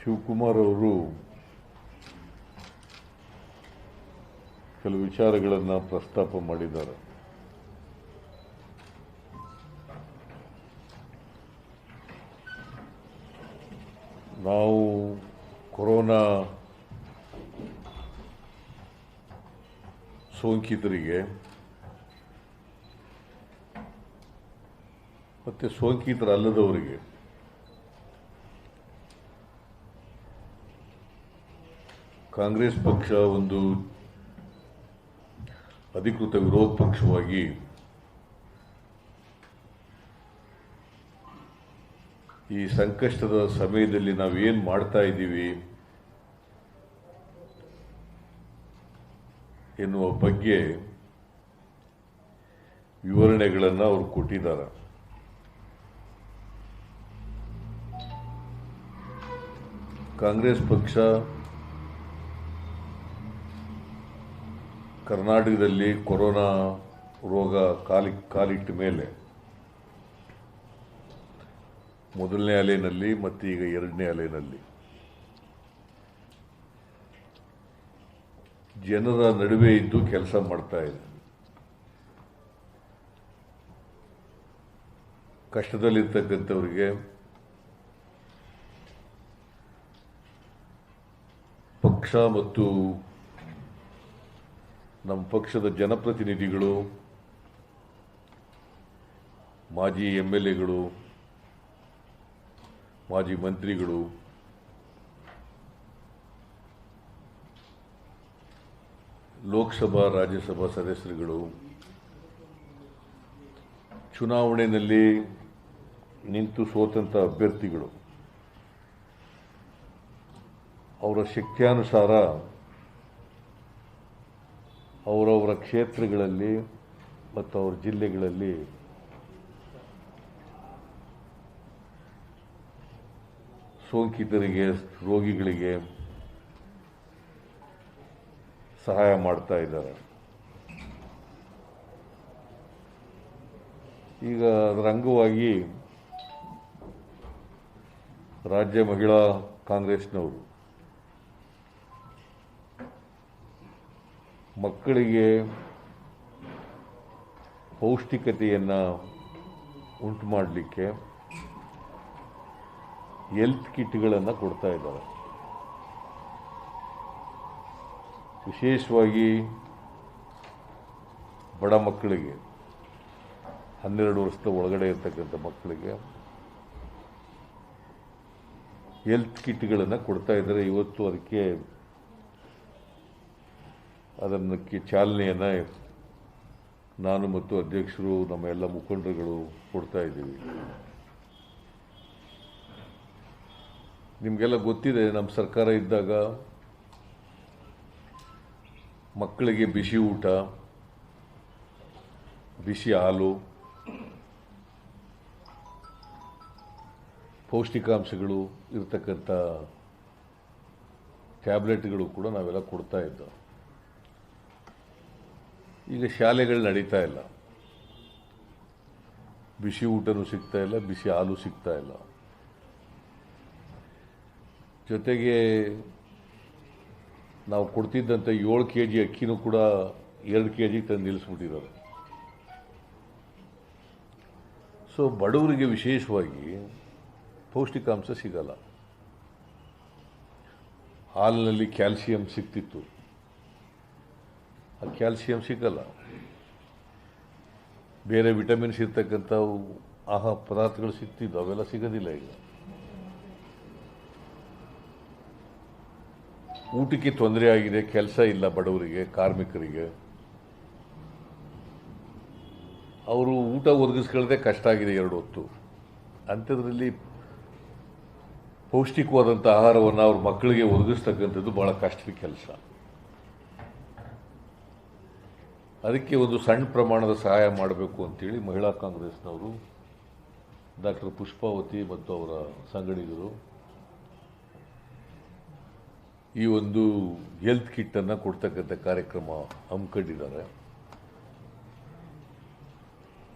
ಶಿವಕುಮಾರ್ ಅವರು ಕೆಲವು ವಿಚಾರಗಳನ್ನು ಪ್ರಸ್ತಾಪ ಮಾಡಿದ್ದಾರೆ. ನಾವು ಕೊರೋನಾ ಸೋಂಕಿತರಿಗೆ ಮತ್ತು ಸೋಂಕಿತರಲ್ಲದವರಿಗೆ ಕಾಂಗ್ರೆಸ್ ಪಕ್ಷ ಒಂದು ಅಧಿಕೃತ ವಿರೋಧ ಪಕ್ಷವಾಗಿ ಈ ಸಂಕಷ್ಟದ ಸಮಯದಲ್ಲಿ ನಾವೇನು ಮಾಡ್ತಾ ಇದ್ದೀವಿ ಎನ್ನುವ ಬಗ್ಗೆ ವಿವರಣೆಗಳನ್ನು ಅವರು ಕೊಟ್ಟಿದ್ದಾರೆ. ಕಾಂಗ್ರೆಸ್ ಪಕ್ಷ ಕರ್ನಾಟಕದಲ್ಲಿ ಕೊರೋನಾ ರೋಗ ಕಾಲಿಟ್ಟ ಮೇಲೆ ಮೊದಲನೇ ಅಲೆಯಲ್ಲಿ ಮತ್ತು ಈಗ ಎರಡನೇ ಅಲೆಯಲ್ಲಿ ಜನರ ನಡುವೆ ಇದ್ದು ಕೆಲಸ ಮಾಡ್ತಾ ಇದೆ. ಕಷ್ಟದಲ್ಲಿರ್ತಕ್ಕಂಥವರಿಗೆ ಪಕ್ಷ ಮತ್ತು ನಮ್ಮ ಪಕ್ಷದ ಜನಪ್ರತಿನಿಧಿಗಳು, ಮಾಜಿ MLAಗಳು, ಮಾಜಿ ಮಂತ್ರಿಗಳು, ಲೋಕಸಭಾ ರಾಜ್ಯಸಭಾ ಸದಸ್ಯರುಗಳು ಚುನಾವಣೆಯಲ್ಲಿ ನಿಂತು ಸೋತಂಥ ಅಭ್ಯರ್ಥಿಗಳು ಅವರ ಶಕ್ತ್ಯಾನುಸಾರ ಅವರವರ ಕ್ಷೇತ್ರಗಳಲ್ಲಿ ಮತ್ತು ಅವರ ಜಿಲ್ಲೆಗಳಲ್ಲಿ ಸೋಂಕಿತರಿಗೆ, ರೋಗಿಗಳಿಗೆ ಸಹಾಯ ಮಾಡ್ತಾ ಇದ್ದಾರೆ. ಈಗ ಅದರ ಅಂಗವಾಗಿ ರಾಜ್ಯ ಮಹಿಳಾ ಕಾಂಗ್ರೆಸ್ನವರು ಮಕ್ಕಳಿಗೆ ಪೌಷ್ಟಿಕತೆಯನ್ನು ಉಂಟು ಮಾಡಲಿಕ್ಕೆ ಹೆಲ್ತ್ ಕಿಟ್ಗಳನ್ನು ಕೊಡ್ತಾ ಇದ್ದಾರೆ. ವಿಶೇಷವಾಗಿ ಬಡ ಮಕ್ಕಳಿಗೆ, 12 ವರ್ಷದ ಒಳಗಡೆ ಇರ್ತಕ್ಕಂಥ ಮಕ್ಕಳಿಗೆ ಹೆಲ್ತ್ ಕಿಟ್ಗಳನ್ನು ಕೊಡ್ತಾ ಇದ್ದಾರೆ. ಇವತ್ತು ಅದಕ್ಕೆ ಚಾಲನೆಯನ್ನು ನಾನು ಮತ್ತು ಅಧ್ಯಕ್ಷರು, ನಮ್ಮ ಎಲ್ಲ ಮುಖಂಡರುಗಳು ಕೊಡ್ತಾ ಇದ್ದೀವಿ. ನಿಮಗೆಲ್ಲ ಗೊತ್ತಿದೆ, ನಮ್ಮ ಸರ್ಕಾರ ಇದ್ದಾಗ ಮಕ್ಕಳಿಗೆ ಬಿಸಿ ಊಟ, ಬಿಸಿ ಹಾಲು, ಪೌಷ್ಟಿಕಾಂಶಗಳು ಇರತಕ್ಕಂಥ ಟ್ಯಾಬ್ಲೆಟ್ಗಳು ಕೂಡ ನಾವೆಲ್ಲ ಕೊಡ್ತಾ ಇದ್ದೋ. ಈಗ ಶಾಲೆಗಳು ನಡೀತಾ ಇಲ್ಲ, ಬಿಸಿ ಊಟನೂ ಸಿಗ್ತಾ ಇಲ್ಲ, ಬಿಸಿ ಹಾಲು ಸಿಗ್ತಾ ಇಲ್ಲ. ಜೊತೆಗೆ ನಾವು ಕೊಡ್ತಿದ್ದಂಥ 7 kg ಅಕ್ಕಿನೂ ಕೂಡ 2 kg ತಂದು ನಿಲ್ಲಿಸ್ಬಿಟ್ಟಿದ್ದಾರೆ. ಸೊ ಬಡವರಿಗೆ ವಿಶೇಷವಾಗಿ ಪೌಷ್ಟಿಕಾಂಶ ಸಿಗಲ್ಲ. ಹಾಲಿನಲ್ಲಿ ಕ್ಯಾಲ್ಸಿಯಂ ಸಿಗ್ತಿತ್ತು, ಆ ಕ್ಯಾಲ್ಸಿಯಂ ಸಿಗಲ್ಲ. ಬೇರೆ ವಿಟಮಿನ್ಸ್ ಇರ್ತಕ್ಕಂಥ ಆಹಾರ ಪದಾರ್ಥಗಳು ಸಿಗ್ತಿದ್ದು, ಅವೆಲ್ಲ ಸಿಗೋದಿಲ್ಲ ಈಗ. ಊಟಕ್ಕೆ ತೊಂದರೆ ಆಗಿದೆ, ಕೆಲಸ ಇಲ್ಲ ಬಡವರಿಗೆ, ಕಾರ್ಮಿಕರಿಗೆ. ಅವರು ಊಟ ಒದಗಿಸ್ಕೊಳ್ಳದೆ ಕಷ್ಟ ಆಗಿದೆ 2 ಹೊತ್ತು. ಅಂಥದ್ರಲ್ಲಿ ಪೌಷ್ಟಿಕವಾದಂಥ ಆಹಾರವನ್ನು ಅವ್ರ ಮಕ್ಕಳಿಗೆ ಒದಗಿಸ್ತಕ್ಕಂಥದ್ದು ಭಾಳ ಕಷ್ಟದ ಕೆಲಸ. ಅದಕ್ಕೆ ಒಂದು ಸಣ್ಣ ಪ್ರಮಾಣದ ಸಹಾಯ ಮಾಡಬೇಕು ಅಂತೇಳಿ ಮಹಿಳಾ ಕಾಂಗ್ರೆಸ್ನವರು, ಡಾಕ್ಟರ್ ಪುಷ್ಪಾವತಿ ಮತ್ತು ಅವರ ಸಂಗಡಿಗರು ಈ ಒಂದು ಹೆಲ್ತ್ ಕಿಟ್ಟನ್ನು ಕೊಡ್ತಕ್ಕಂಥ ಕಾರ್ಯಕ್ರಮ ಹಮ್ಮಿಕೊಂಡಿದ್ದಾರೆ.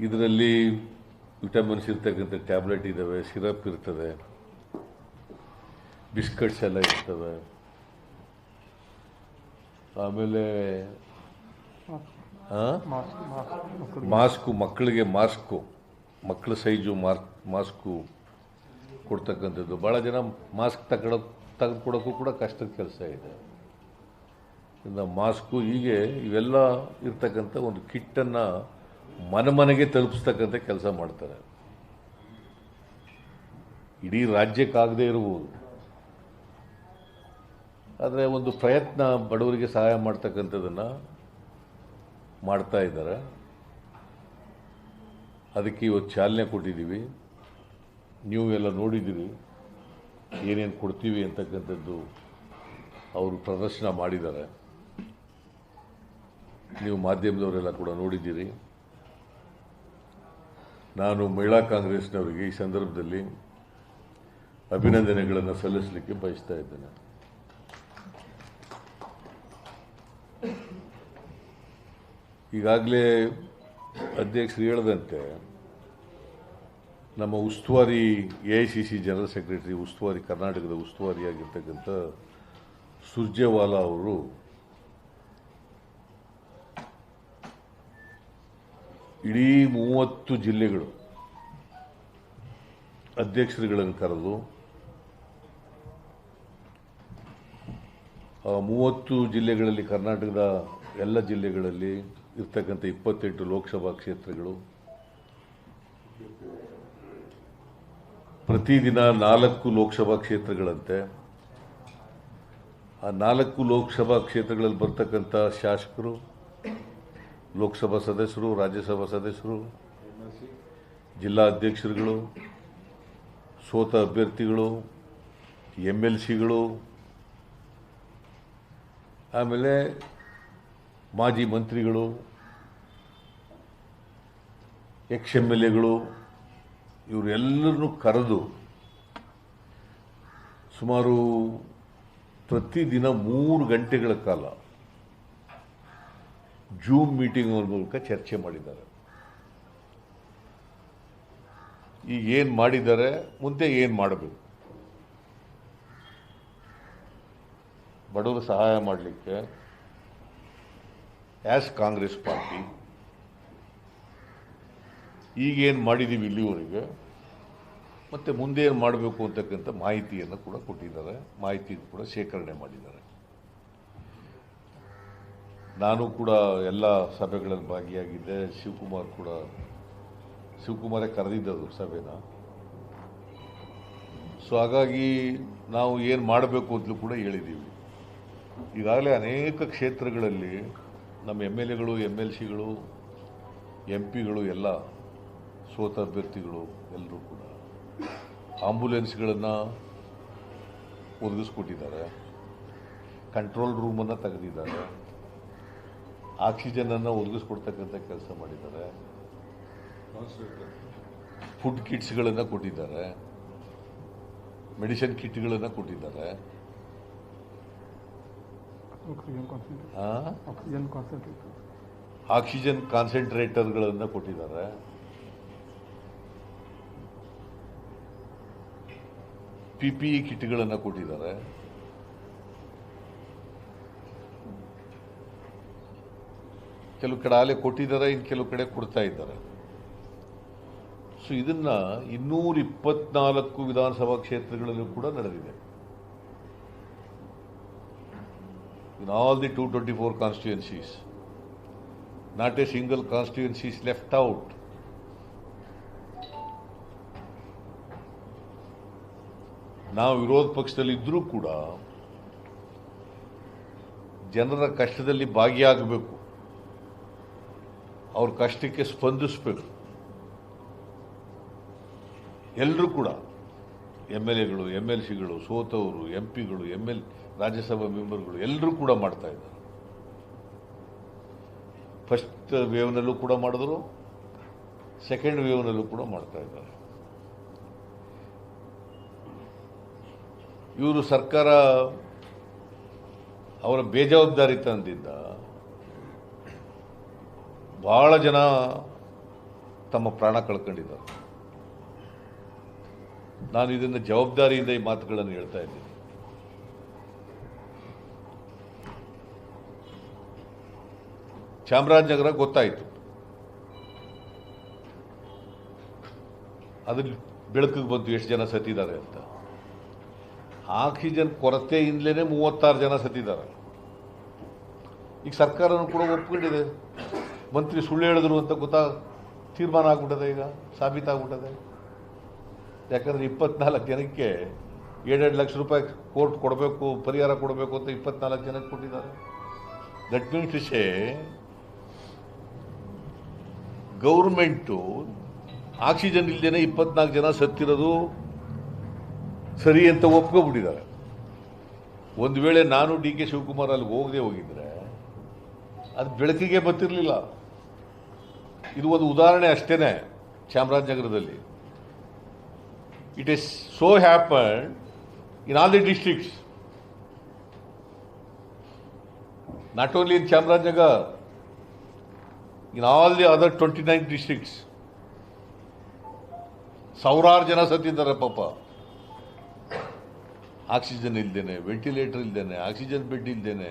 ಇದರಲ್ಲಿ ವಿಟಮಿನ್ಸ್ ಇರ್ತಕ್ಕಂಥ ಟ್ಯಾಬ್ಲೆಟ್ ಇದ್ದಾವೆ, ಸಿರಪ್ ಇರ್ತದೆ, ಬಿಸ್ಕಟ್ಸ್ ಎಲ್ಲ ಇರ್ತವೆ. ಆಮೇಲೆ ಮಾಸ್ಕು, ಮಕ್ಕಳಿಗೆ ಮಕ್ಕಳ ಸೈಜು ಮಾಸ್ಕು ಕೊಡ್ತಕ್ಕಂಥದ್ದು. ಭಾಳ ಜನ ಮಾಸ್ಕ್ ತೆಗೆದುಕೊಡೋಕ್ಕೂ ಕೂಡ ಕಷ್ಟದ ಕೆಲಸ ಇದೆ. ಇನ್ನು ಮಾಸ್ಕು ಹೀಗೆ ಇವೆಲ್ಲ ಇರ್ತಕ್ಕಂಥ ಒಂದು ಕಿಟ್ಟನ್ನು ಮನೆಗೆ ತಲುಪಿಸ್ತಕ್ಕಂಥ ಕೆಲಸ ಮಾಡ್ತಾರೆ. ಇಡೀ ರಾಜ್ಯಕ್ಕಾಗದೇ ಇರಬಹುದು, ಆದರೆ ಒಂದು ಪ್ರಯತ್ನ ಬಡವರಿಗೆ ಸಹಾಯ ಮಾಡ್ತಕ್ಕಂಥದ್ದನ್ನು ಮಾಡ್ತಾ ಇದ್ದಾರೆ. ಅದಕ್ಕೆ ಇವತ್ತು ಚಾಲನೆ ಕೊಟ್ಟಿದ್ದೀವಿ. ನೀವು ಎಲ್ಲ ನೋಡಿದ್ದೀರಿ ಏನೇನು ಕೊಡ್ತೀವಿ ಅಂತಕ್ಕಂಥದ್ದು ಅವರು ಪ್ರದರ್ಶನ ಮಾಡಿದ್ದಾರೆ. ನೀವು ಮಾಧ್ಯಮದವರೆಲ್ಲ ಕೂಡ ನೋಡಿದ್ದೀರಿ. ನಾನು ಮಹಿಳಾ ಕಾಂಗ್ರೆಸ್ನವರಿಗೆ ಈ ಸಂದರ್ಭದಲ್ಲಿ ಅಭಿನಂದನೆಗಳನ್ನು ಸಲ್ಲಿಸಲಿಕ್ಕೆ ಬಯಸ್ತಾ ಇದ್ದೇನೆ. ಈಗಾಗಲೇ ಅಧ್ಯಕ್ಷರು ಹೇಳಿದಂತೆ ನಮ್ಮ ಉಸ್ತುವಾರಿ AICC ಜನರಲ್ ಸೆಕ್ರೆಟರಿ, ಕರ್ನಾಟಕದ ಉಸ್ತುವಾರಿಯಾಗಿರ್ತಕ್ಕಂಥ ಸುರ್ಜೇವಾಲಾ ಅವರು ಇಡೀ 30 ಜಿಲ್ಲೆಗಳು ಅಧ್ಯಕ್ಷರುಗಳನ್ನು ಕರೆದು 30 ಜಿಲ್ಲೆಗಳಲ್ಲಿ, ಕರ್ನಾಟಕದ ಎಲ್ಲ ಜಿಲ್ಲೆಗಳಲ್ಲಿ ಇರ್ತಕ್ಕಂಥ 28 ಲೋಕಸಭಾ ಕ್ಷೇತ್ರಗಳು, ಪ್ರತಿದಿನ 4 ಲೋಕಸಭಾ ಕ್ಷೇತ್ರಗಳಂತೆ. ಆ 4 ಲೋಕಸಭಾ ಕ್ಷೇತ್ರಗಳಲ್ಲಿ ಬರ್ತಕ್ಕಂಥ ಶಾಸಕರು, ಲೋಕಸಭಾ ಸದಸ್ಯರು, ರಾಜ್ಯಸಭಾ ಸದಸ್ಯರು, ಜಿಲ್ಲಾ ಅಧ್ಯಕ್ಷರುಗಳು, ಸೋತ ಅಭ್ಯರ್ಥಿಗಳು, MLCಗಳು, ಆಮೇಲೆ ಮಾಜಿ ಮಂತ್ರಿಗಳು, MLAಗಳು, ಇವರೆಲ್ಲರನ್ನೂ ಕರೆದು ಸುಮಾರು ಪ್ರತಿದಿನ 3 ಗಂಟೆಗಳ ಕಾಲ ಜೂಮ್ ಮೀಟಿಂಗ್ ಮೂಲಕ ಚರ್ಚೆ ಮಾಡಿದ್ದಾರೆ. ಈಗ ಏನು ಮಾಡಿದ್ದಾರೆ, ಮುಂದೆ ಏನು ಮಾಡಬೇಕು, ಬಡವರು ಸಹಾಯ ಮಾಡಲಿಕ್ಕೆ ಆ್ಯಸ್ ಕಾಂಗ್ರೆಸ್ ಪಾರ್ಟಿ ಈಗೇನು ಮಾಡಿದ್ದೀವಿ ಇಲ್ಲಿವರೆಗೆ, ಮತ್ತು ಮುಂದೆ ಏನು ಮಾಡಬೇಕು ಅಂತಕ್ಕಂಥ ಮಾಹಿತಿಯನ್ನು ಕೂಡ ಕೊಟ್ಟಿದ್ದಾರೆ. ಮಾಹಿತಿ ಕೂಡ ಶೇಖರಣೆ ಮಾಡಿದ್ದಾರೆ. ನಾನು ಕೂಡ ಎಲ್ಲ ಸಭೆಗಳಲ್ಲಿ ಭಾಗಿಯಾಗಿದ್ದೆ. ಶಿವಕುಮಾರೇ ಕರೆದಿದ್ದದು ಸಭೆನ. ಸೊ ಹಾಗಾಗಿ ನಾವು ಏನು ಮಾಡಬೇಕು ಅಂತಲೂ ಕೂಡ ಹೇಳಿದ್ದೀವಿ. ಈಗಾಗಲೇ ಅನೇಕ ಕ್ಷೇತ್ರಗಳಲ್ಲಿ ನಮ್ಮ MLAಗಳು, MLCಗಳು, MPಗಳು ಎಲ್ಲ ಸೋತ ಅಭ್ಯರ್ಥಿಗಳು ಎಲ್ಲರೂ ಕೂಡ ಆಂಬುಲೆನ್ಸ್ಗಳನ್ನು ಒದಗಿಸ್ಕೊಟ್ಟಿದ್ದಾರೆ, ಕಂಟ್ರೋಲ್ ರೂಮನ್ನು ತೆಗೆದಿದ್ದಾರೆ, ಆಕ್ಸಿಜನನ್ನು ಒದಗಿಸ್ಕೊಡ್ತಕ್ಕಂಥ ಕೆಲಸ ಮಾಡಿದ್ದಾರೆ, ಫುಡ್ ಕಿಟ್ಸ್ಗಳನ್ನು ಕೊಟ್ಟಿದ್ದಾರೆ, ಮೆಡಿಸಿನ್ ಕಿಟ್ಗಳನ್ನು ಕೊಟ್ಟಿದ್ದಾರೆ, ಆಕ್ಸಿಜನ್ ಕಾನ್ಸಂಟ್ರೇಟರ್ಗಳನ್ನು ಕೊಟ್ಟಿದ್ದಾರೆ, PPE ಕಿಟ್ಗಳನ್ನು ಕೊಟ್ಟಿದ್ದಾರೆ. ಕೆಲವು ಕಡೆ ಆಲೆ ಕೊಟ್ಟಿದ್ದಾರೆ, ಇನ್ನು ಕೆಲವು ಕಡೆ ಕೊಡ್ತಾ ಇದ್ದಾರೆ. ಸೊ ಇದನ್ನ 224 ವಿಧಾನಸಭಾ ಕ್ಷೇತ್ರಗಳಲ್ಲೂ ಕೂಡ ನಡೆದಿದೆ. In all the 224 constituencies, not a single constituency is left out. ನಾವು ವಿರೋಧ ಪಕ್ಷದಲ್ಲಿ ಇದ್ರೂ ಕೂಡ ಜನರ ಕಷ್ಟದಲ್ಲಿ ಭಾಗಿಯಾಗಬೇಕು, ಅವ್ರ ಕಷ್ಟಕ್ಕೆ ಸ್ಪಂದಿಸಬೇಕು. ಎಲ್ಲರೂ ಕೂಡ MLAಗಳು, MLCಗಳು, ಸೋತವರು, MPಗಳು, ರಾಜ್ಯಸಭಾ ಮೆಂಬರ್ಗಳು ಎಲ್ಲರೂ ಕೂಡ ಮಾಡ್ತಾ ಇದ್ದಾರೆ. ಫಸ್ಟ್ ವೇವ್ನಲ್ಲೂ ಕೂಡ ಮಾಡಿದ್ರು, ಸೆಕೆಂಡ್ ವೇವ್ನಲ್ಲೂ ಕೂಡ ಮಾಡ್ತಾ ಇದ್ದಾರೆ. ಇವರು ಸರ್ಕಾರ ಅವರ ಬೇಜವಾಬ್ದಾರಿತನದಿಂದ ಬಹಳ ಜನ ತಮ್ಮ ಪ್ರಾಣ ಕಳ್ಕೊಂಡಿದ್ದಾರೆ. ನಾನು ಇದನ್ನು ಜವಾಬ್ದಾರಿಯಿಂದ ಈ ಮಾತುಗಳನ್ನು ಹೇಳ್ತಾ ಇದ್ದೀನಿ. ಚಾಮರಾಜನಗರ ಗೊತ್ತಾಯಿತು. ಅದ್ರ ಬೆಳಕಿಗೆ ಬಂತು ಎಷ್ಟು ಜನ ಸತ್ತಿದ್ದಾರೆ ಅಂತ. ಆಕ್ಸಿಜನ್ ಕೊರತೆಯಿಂದಲೇ 36 ಜನ ಸತ್ತಿದ್ದಾರೆ. ಈಗ ಸರ್ಕಾರನೂ ಕೂಡ ಒಪ್ಕೊಂಡಿದೆ. ಮಂತ್ರಿ ಸುಳ್ಳು ಹೇಳಿದ್ರು ಅಂತ ತೀರ್ಮಾನ ಆಗ್ಬಿಟ್ಟದೆ, ಈಗ ಸಾಬೀತಾಗ್ಬಿಟ್ಟದೆ. ಯಾಕಂದರೆ 24 ಜನಕ್ಕೆ 7 ಲಕ್ಷ ರೂಪಾಯಿ ಕೋರ್ಟ್ ಕೊಡಬೇಕು, ಪರಿಹಾರ ಕೊಡಬೇಕು ಅಂತ 24 ಜನಕ್ಕೆ ಕೊಟ್ಟಿದ್ದಾರೆ. ದಟ್ ಮೀನ್ಸ್ ಗೌರ್ಮೆಂಟು ಆಕ್ಸಿಜನ್ ಇಲ್ಲದೇನೆ 24 ಜನ ಸತ್ತಿರೋದು ಸರಿ ಅಂತ ಒಪ್ಕೊಬಿಟ್ಟಿದ್ದಾರೆ. ಒಂದು ವೇಳೆ ನಾನು ಡಿ ಕೆ ಶಿವಕುಮಾರ್ ಅಲ್ಲಿ ಹೋಗಿದ್ರೆ ಅದು ಬೆಳಕಿಗೆ ಬರ್ತಿರ್ಲಿಲ್ಲ. ಇದು ಒಂದು ಉದಾಹರಣೆ ಅಷ್ಟೇನೆ. ಚಾಮರಾಜನಗರದಲ್ಲಿ it is so happen in all the districts, not only in Chamarajanagar, in all the other 29 districts. ಸಾವಿರಾರು ಜನ ಸತ್ತಿದ್ದಾರೆ ಪಾಪ. ಆಕ್ಸಿಜನ್ ಇಲ್ದೇನೆ, ವೆಂಟಿಲೇಟರ್ ಇಲ್ದೇನೆ, ಆಕ್ಸಿಜನ್ ಬೆಡ್ ಇಲ್ದೇನೆ,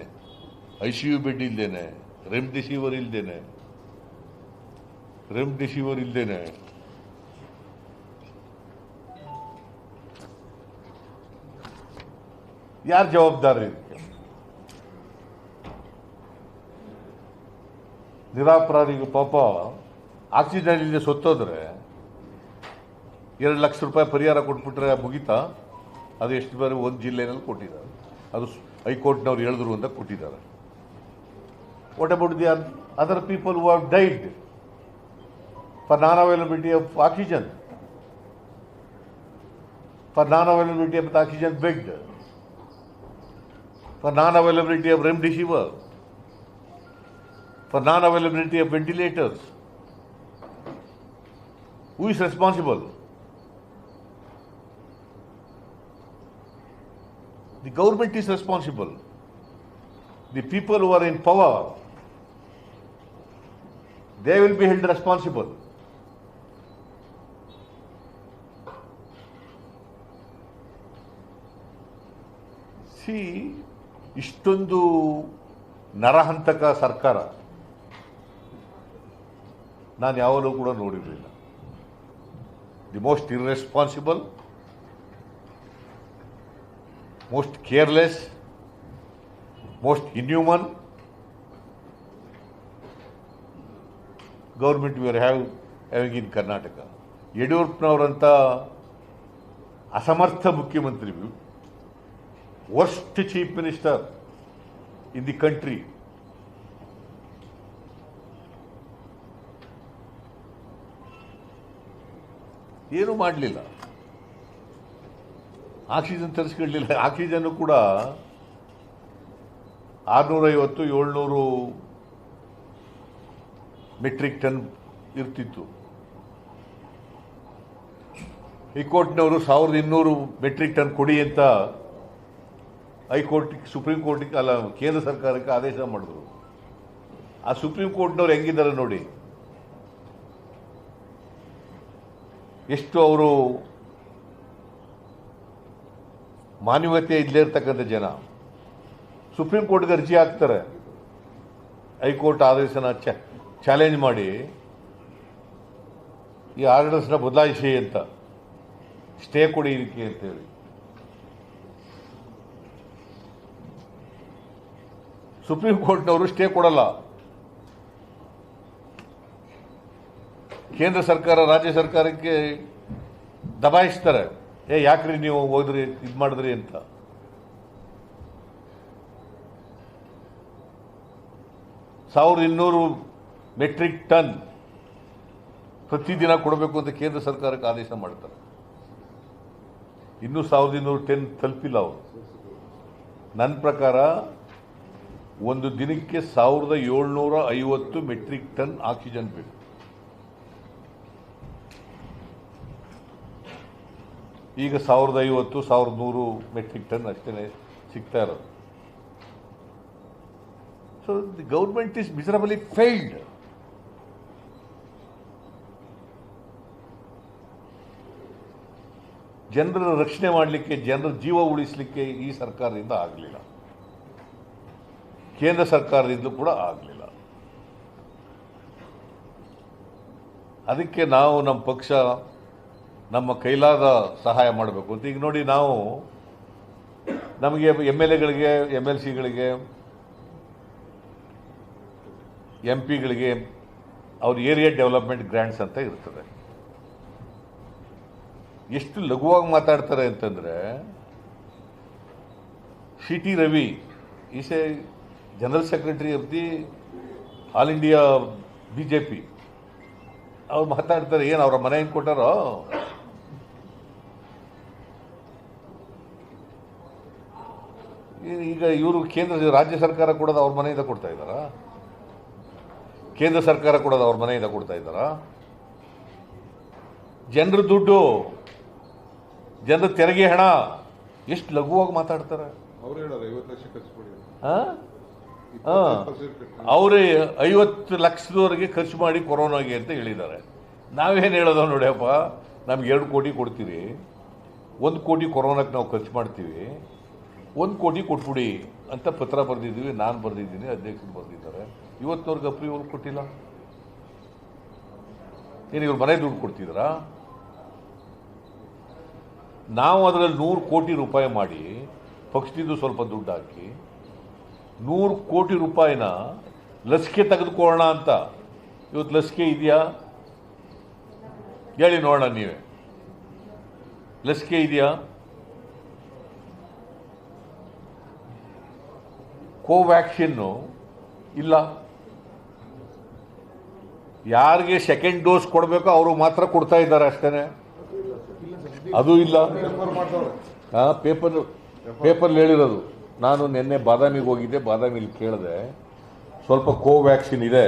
ICU ಬೆಡ್ ಇಲ್ದೇನೆ, ರೆಮ್ಡಿಸಿವಿರ್ ಇಲ್ದೇನೆ. ಯಾರು ಜವಾಬ್ದಾರಿ ಇದಕ್ಕೆ? ನಿರಾಪರಾಧಿಗೆ ಪಾಪ ಆಕ್ಸಿಜನ್ ಇಲ್ಲದೆ ಸತ್ತೋದ್ರೆ 2 ಲಕ್ಷ ರೂಪಾಯಿ ಪರಿಹಾರ ಕೊಟ್ಬಿಟ್ರೆ ಮುಗಿತಾ? ಅದು ಎಷ್ಟು ಬಾರಿ ಒಂದು ಜಿಲ್ಲೆಯಲ್ಲಿ ಕೊಟ್ಟಿದ್ದಾರೆ. ಅದು ಹೈಕೋರ್ಟ್ನವ್ರು ಹೇಳಿದ್ರು ಅಂತ ಕೊಟ್ಟಿದ್ದಾರೆ. What about the other people who have died for non availability of oxygen, for non availability of oxygen bed, for non availability of remdesivir, for non availability of ventilators? Who is responsible? The government is responsible. The people who are in power, they will be held responsible. See, ಇಷ್ಟೊಂದು ನರಹಂತಕ ಸರ್ಕಾರ ನಾನು ಯಾವಾಗಲೂ ಕೂಡ ನೋಡಿರಲಿಲ್ಲ. The most irresponsible, most careless, most inhuman government we are having in Karnataka. ಯಡಿಯೂರಪ್ಪನವರಂಥ ಅಸಮರ್ಥ ಮುಖ್ಯಮಂತ್ರಿ, worst chief minister in the country, ಏನೂ ಮಾಡಲಿಲ್ಲ. Oxygen ತರಿಸ್ಕೊಳ್ಳಲಿಲ್ಲ. ಆಕ್ಸಿಜನ್ನು ಕೂಡ 650-700 ಮೆಟ್ರಿಕ್ ಟನ್ ಇರ್ತಿತ್ತು. ಹೈಕೋರ್ಟ್ನವರು 1200 ಮೆಟ್ರಿಕ್ ಟನ್ ಕೊಡಿ ಅಂತ ಸುಪ್ರೀಂ ಕೋರ್ಟಿಗೆ ಅಲ್ಲ ಕೇಂದ್ರ ಸರ್ಕಾರಕ್ಕೆ ಆದೇಶ ಮಾಡಿದ್ರು. ಆ ಸುಪ್ರೀಂ ಕೋರ್ಟ್ನವ್ರು ಹೆಂಗಿದ್ದಾರೆ ನೋಡಿ, ಎಷ್ಟು ಅವರು ಮಾನವೀಯತೆ ಇಲ್ಲೇ ಇರ್ತಕ್ಕಂಥ ಜನ. ಸುಪ್ರೀಂ ಕೋರ್ಟ್ಗೆ ಅರ್ಜಿ ಹಾಕ್ತಾರೆ, ಹೈಕೋರ್ಟ್ ಆದೇಶನ ಚಾಲೆಂಜ್ ಮಾಡಿ ಈ ಆರ್ಡರ್ಸ್ನ ಬದಲಾಯಿಸಿ ಅಂತ, ಸ್ಟೇ ಕೊಡಿ ಇದಕ್ಕೆ ಅಂತೇಳಿ. ಸುಪ್ರೀಂ ಕೋರ್ಟ್ನವರು ಸ್ಟೇ ಕೊಡಲ್ಲ. ಕೇಂದ್ರ ಸರ್ಕಾರ ರಾಜ್ಯ ಸರ್ಕಾರಕ್ಕೆ ದಬಾಯಿಸ್ತಾರೆ, ಯಾಕ್ರಿ ನೀವು ಹೋದ್ರಿ ಇದು ಮಾಡಿದ್ರಿ ಅಂತ. $1200 ಮೆಟ್ರಿಕ್ ಟನ್ ಪ್ರತಿದಿನ ಕೊಡಬೇಕು ಅಂತ ಕೇಂದ್ರ ಸರ್ಕಾರಕ್ಕೆ ಆದೇಶ ಮಾಡ್ತಾರೆ. ಇನ್ನೂ 1200 ಟನ್ ತಲುಪಿಲ್ಲ ಅವರು. ನನ್ನ ಪ್ರಕಾರ ಒಂದು ದಿನಕ್ಕೆ 1750 ಮೆಟ್ರಿಕ್ ಟನ್ ಆಕ್ಸಿಜನ್ ಬೇಕು. ಈಗ 1050-1100 ಮೆಟ್ರಿಕ್ ಟನ್ ಅಷ್ಟೇ ಸಿಗ್ತಾ ಇರೋದು. So the government is ಮಿಸರಬಲಿ failed. ಜನರ ರಕ್ಷಣೆ ಮಾಡಲಿಕ್ಕೆ, ಜನರ ಜೀವ ಉಳಿಸಲಿಕ್ಕೆ ಈ ಸರ್ಕಾರದಿಂದ ಆಗಲಿಲ್ಲ, ಕೇಂದ್ರ ಸರ್ಕಾರದಿಂದಲೂ ಕೂಡ ಆಗಲಿಲ್ಲ. ಅದಕ್ಕೆ ನಾವು ನಮ್ಮ ಪಕ್ಷ ನಮ್ಮ ಕೈಲಾದ ಸಹಾಯ ಮಾಡಬೇಕು ಅಂತ. ಈಗ ನೋಡಿ, ನಾವು ನಮಗೆ MLAಗಳಿಗೆ, MLCಗಳಿಗೆ, MP ಗಳಿಗೆ ಅವ್ರ ಏರಿಯಾ ಡೆವಲಪ್ಮೆಂಟ್ ಗ್ರ್ಯಾಂಟ್ಸ್ ಅಂತ ಇರ್ತದೆ. ಎಷ್ಟು ಲಘುವಾಗಿ ಮಾತಾಡ್ತಾರೆ ಅಂತಂದರೆ, CT Ravi is A general secretary of the all India BJP. ಅವ್ರು ಮಾತಾಡ್ತಾರೆ, ಏನು ಅವರ ಮನೆ ಹೆಂಗೆ ಕೊಟ್ಟಾರೋ, ಈಗ ಇವರು ರಾಜ್ಯ ಸರ್ಕಾರ ಕೊಡೋದು ಅವ್ರ ಮನೆಯಿಂದ ಕೊಡ್ತಾ ಇದ್ದಾರಾ? ಕೇಂದ್ರ ಸರ್ಕಾರ ಕೊಡೋದು ಅವ್ರ ಮನೆಯಿಂದ ಕೊಡ್ತಾ ಇದ್ದಾರಾ? ಜನರ ದುಡ್ಡು, ಜನರ ತೆರಿಗೆ ಹಣ, ಎಷ್ಟು ಲಘುವಾಗಿ ಮಾತಾಡ್ತಾರೆ. ಅವರೇ 50 ಲಕ್ಷದವರೆಗೆ ಖರ್ಚು ಮಾಡಿ ಕೊರೋನಾಗೆ ಅಂತ ಹೇಳಿದ್ದಾರೆ. ನಾವೇನು ಹೇಳೋದು ನೋಡಿಯಪ್ಪ, ನಮ್ಗೆ 2 ಕೋಟಿ ಕೊಡ್ತೀವಿ, 1 ಕೋಟಿ ಕೊರೋನಾಕ್ಕೆ ನಾವು ಖರ್ಚು ಮಾಡ್ತೀವಿ, 1 ಕೋಟಿ ಕೊಟ್ಬಿಡಿ ಅಂತ ಪತ್ರ ಬರೆದಿದ್ದೀವಿ. ನಾನು ಬರೆದಿದ್ದೀನಿ, ಅಧ್ಯಕ್ಷರು ಬರೆದಿದ್ದಾರೆ. ಇವತ್ತಿನವ್ರಿಗೆ ಅಪ್ರೂವಲ್ ಕೊಟ್ಟಿಲ್ಲ. ಏನು ಇವ್ರು ಮನೆ ದುಡ್ಡು ಕೊಡ್ತಿದ್ದೀರಾ? ನಾವು ಅದರಲ್ಲಿ 100 ಕೋಟಿ ರೂಪಾಯಿ ಮಾಡಿ ಪಕ್ಷದಿಂದ ಸ್ವಲ್ಪ ದುಡ್ಡು ಹಾಕಿ 100 ಕೋಟಿ ರೂಪಾಯಿನ ಲಸಿಕೆ ತೆಗೆದುಕೊಳ್ಳೋಣ ಅಂತ. ಇವತ್ತು ಲಸಿಕೆ ಇದೆಯಾ ಹೇಳಿ ನೋಡೋಣ ನೀವೇ. ಲಸಿಕೆ ಇದೆಯಾ? ಕೋವ್ಯಾಕ್ಸಿನ್ನು ಇಲ್ಲ. ಯಾರಿಗೆ ಸೆಕೆಂಡ್ ಡೋಸ್ ಕೊಡಬೇಕೋ ಅವರು ಮಾತ್ರ ಕೊಡ್ತಾ ಇದ್ದಾರೆ ಅಷ್ಟೇ. ಅದು ಇಲ್ಲ. ಪೇಪರ್ ಹೇಳಿರೋದು. ನಾನು ನಿನ್ನೆ ಬಾದಾಮಿಗೆ ಹೋಗಿದ್ದೆ, ಬಾದಾಮಿಲಿ ಕೇಳಿದೆ, ಸ್ವಲ್ಪ ಕೋವ್ಯಾಕ್ಸಿನ್ ಇದೆ,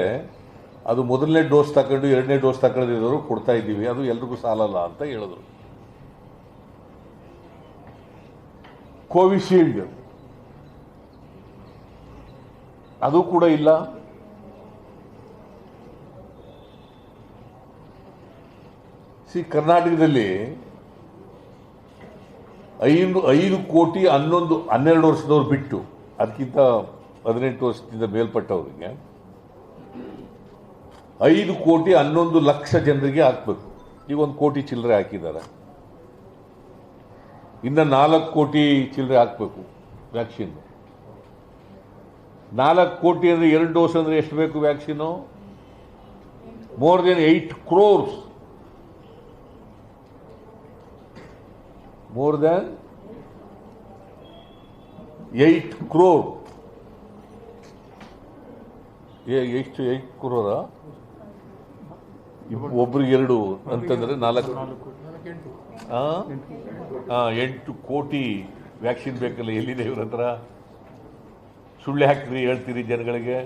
ಅದು ಮೊದಲನೇ ಡೋಸ್ ತಗೊಂಡು 2ನೇ ಡೋಸ್ ತಗೊಂಡಿರೋರು ಕೊಡ್ತಾ ಇದ್ದೀವಿ, ಅದು ಎಲ್ರಿಗೂ ಸಾಲಲ್ಲ ಅಂತ ಹೇಳಿದ್ರು. ಕೋವಿಶೀಲ್ಡ್ ಅದು ಕೂಡ ಇಲ್ಲ. ಕರ್ನಾಟಕದಲ್ಲಿ 5 ಕೋಟಿ 12 ವರ್ಷದವ್ರು ಬಿಟ್ಟು, ಅದಕ್ಕಿಂತ 18 ವರ್ಷದಿಂದ ಮೇಲ್ಪಟ್ಟವರಿಗೆ 5 ಕೋಟಿ 11 ಲಕ್ಷ ಜನರಿಗೆ ಹಾಕಬೇಕು. ಈಗ 1 ಕೋಟಿ ಚಿಲ್ಲರೆ ಹಾಕಿದ್ದಾರೆ. ಇನ್ನು 4 ಕೋಟಿ ಚಿಲ್ಲರೆ ಹಾಕಬೇಕು ವ್ಯಾಕ್ಸಿನ್. 4 ಕೋಟಿ ಅಂದರೆ 2 ಡೋಸ್ ಅಂದರೆ ಎಷ್ಟು ಬೇಕು vaccine? More than 8 crores. More than 8 crore. ಎಷ್ಟು 8 crore? ಒಬ್ರಿಗೆ 2 ಅಂತಂದರೆ 4. 8 ಕೋಟಿ ವ್ಯಾಕ್ಸಿನ್ ಬೇಕಲ್ಲ. ಎಲ್ಲಿದೆ ಇವ್ರ ಹತ್ರ? ಸುಳ್ಳು ಹಾಕ್ರಿ, ಹೇಳ್ತೀರಿ ಜನಗಳಿಗೆ.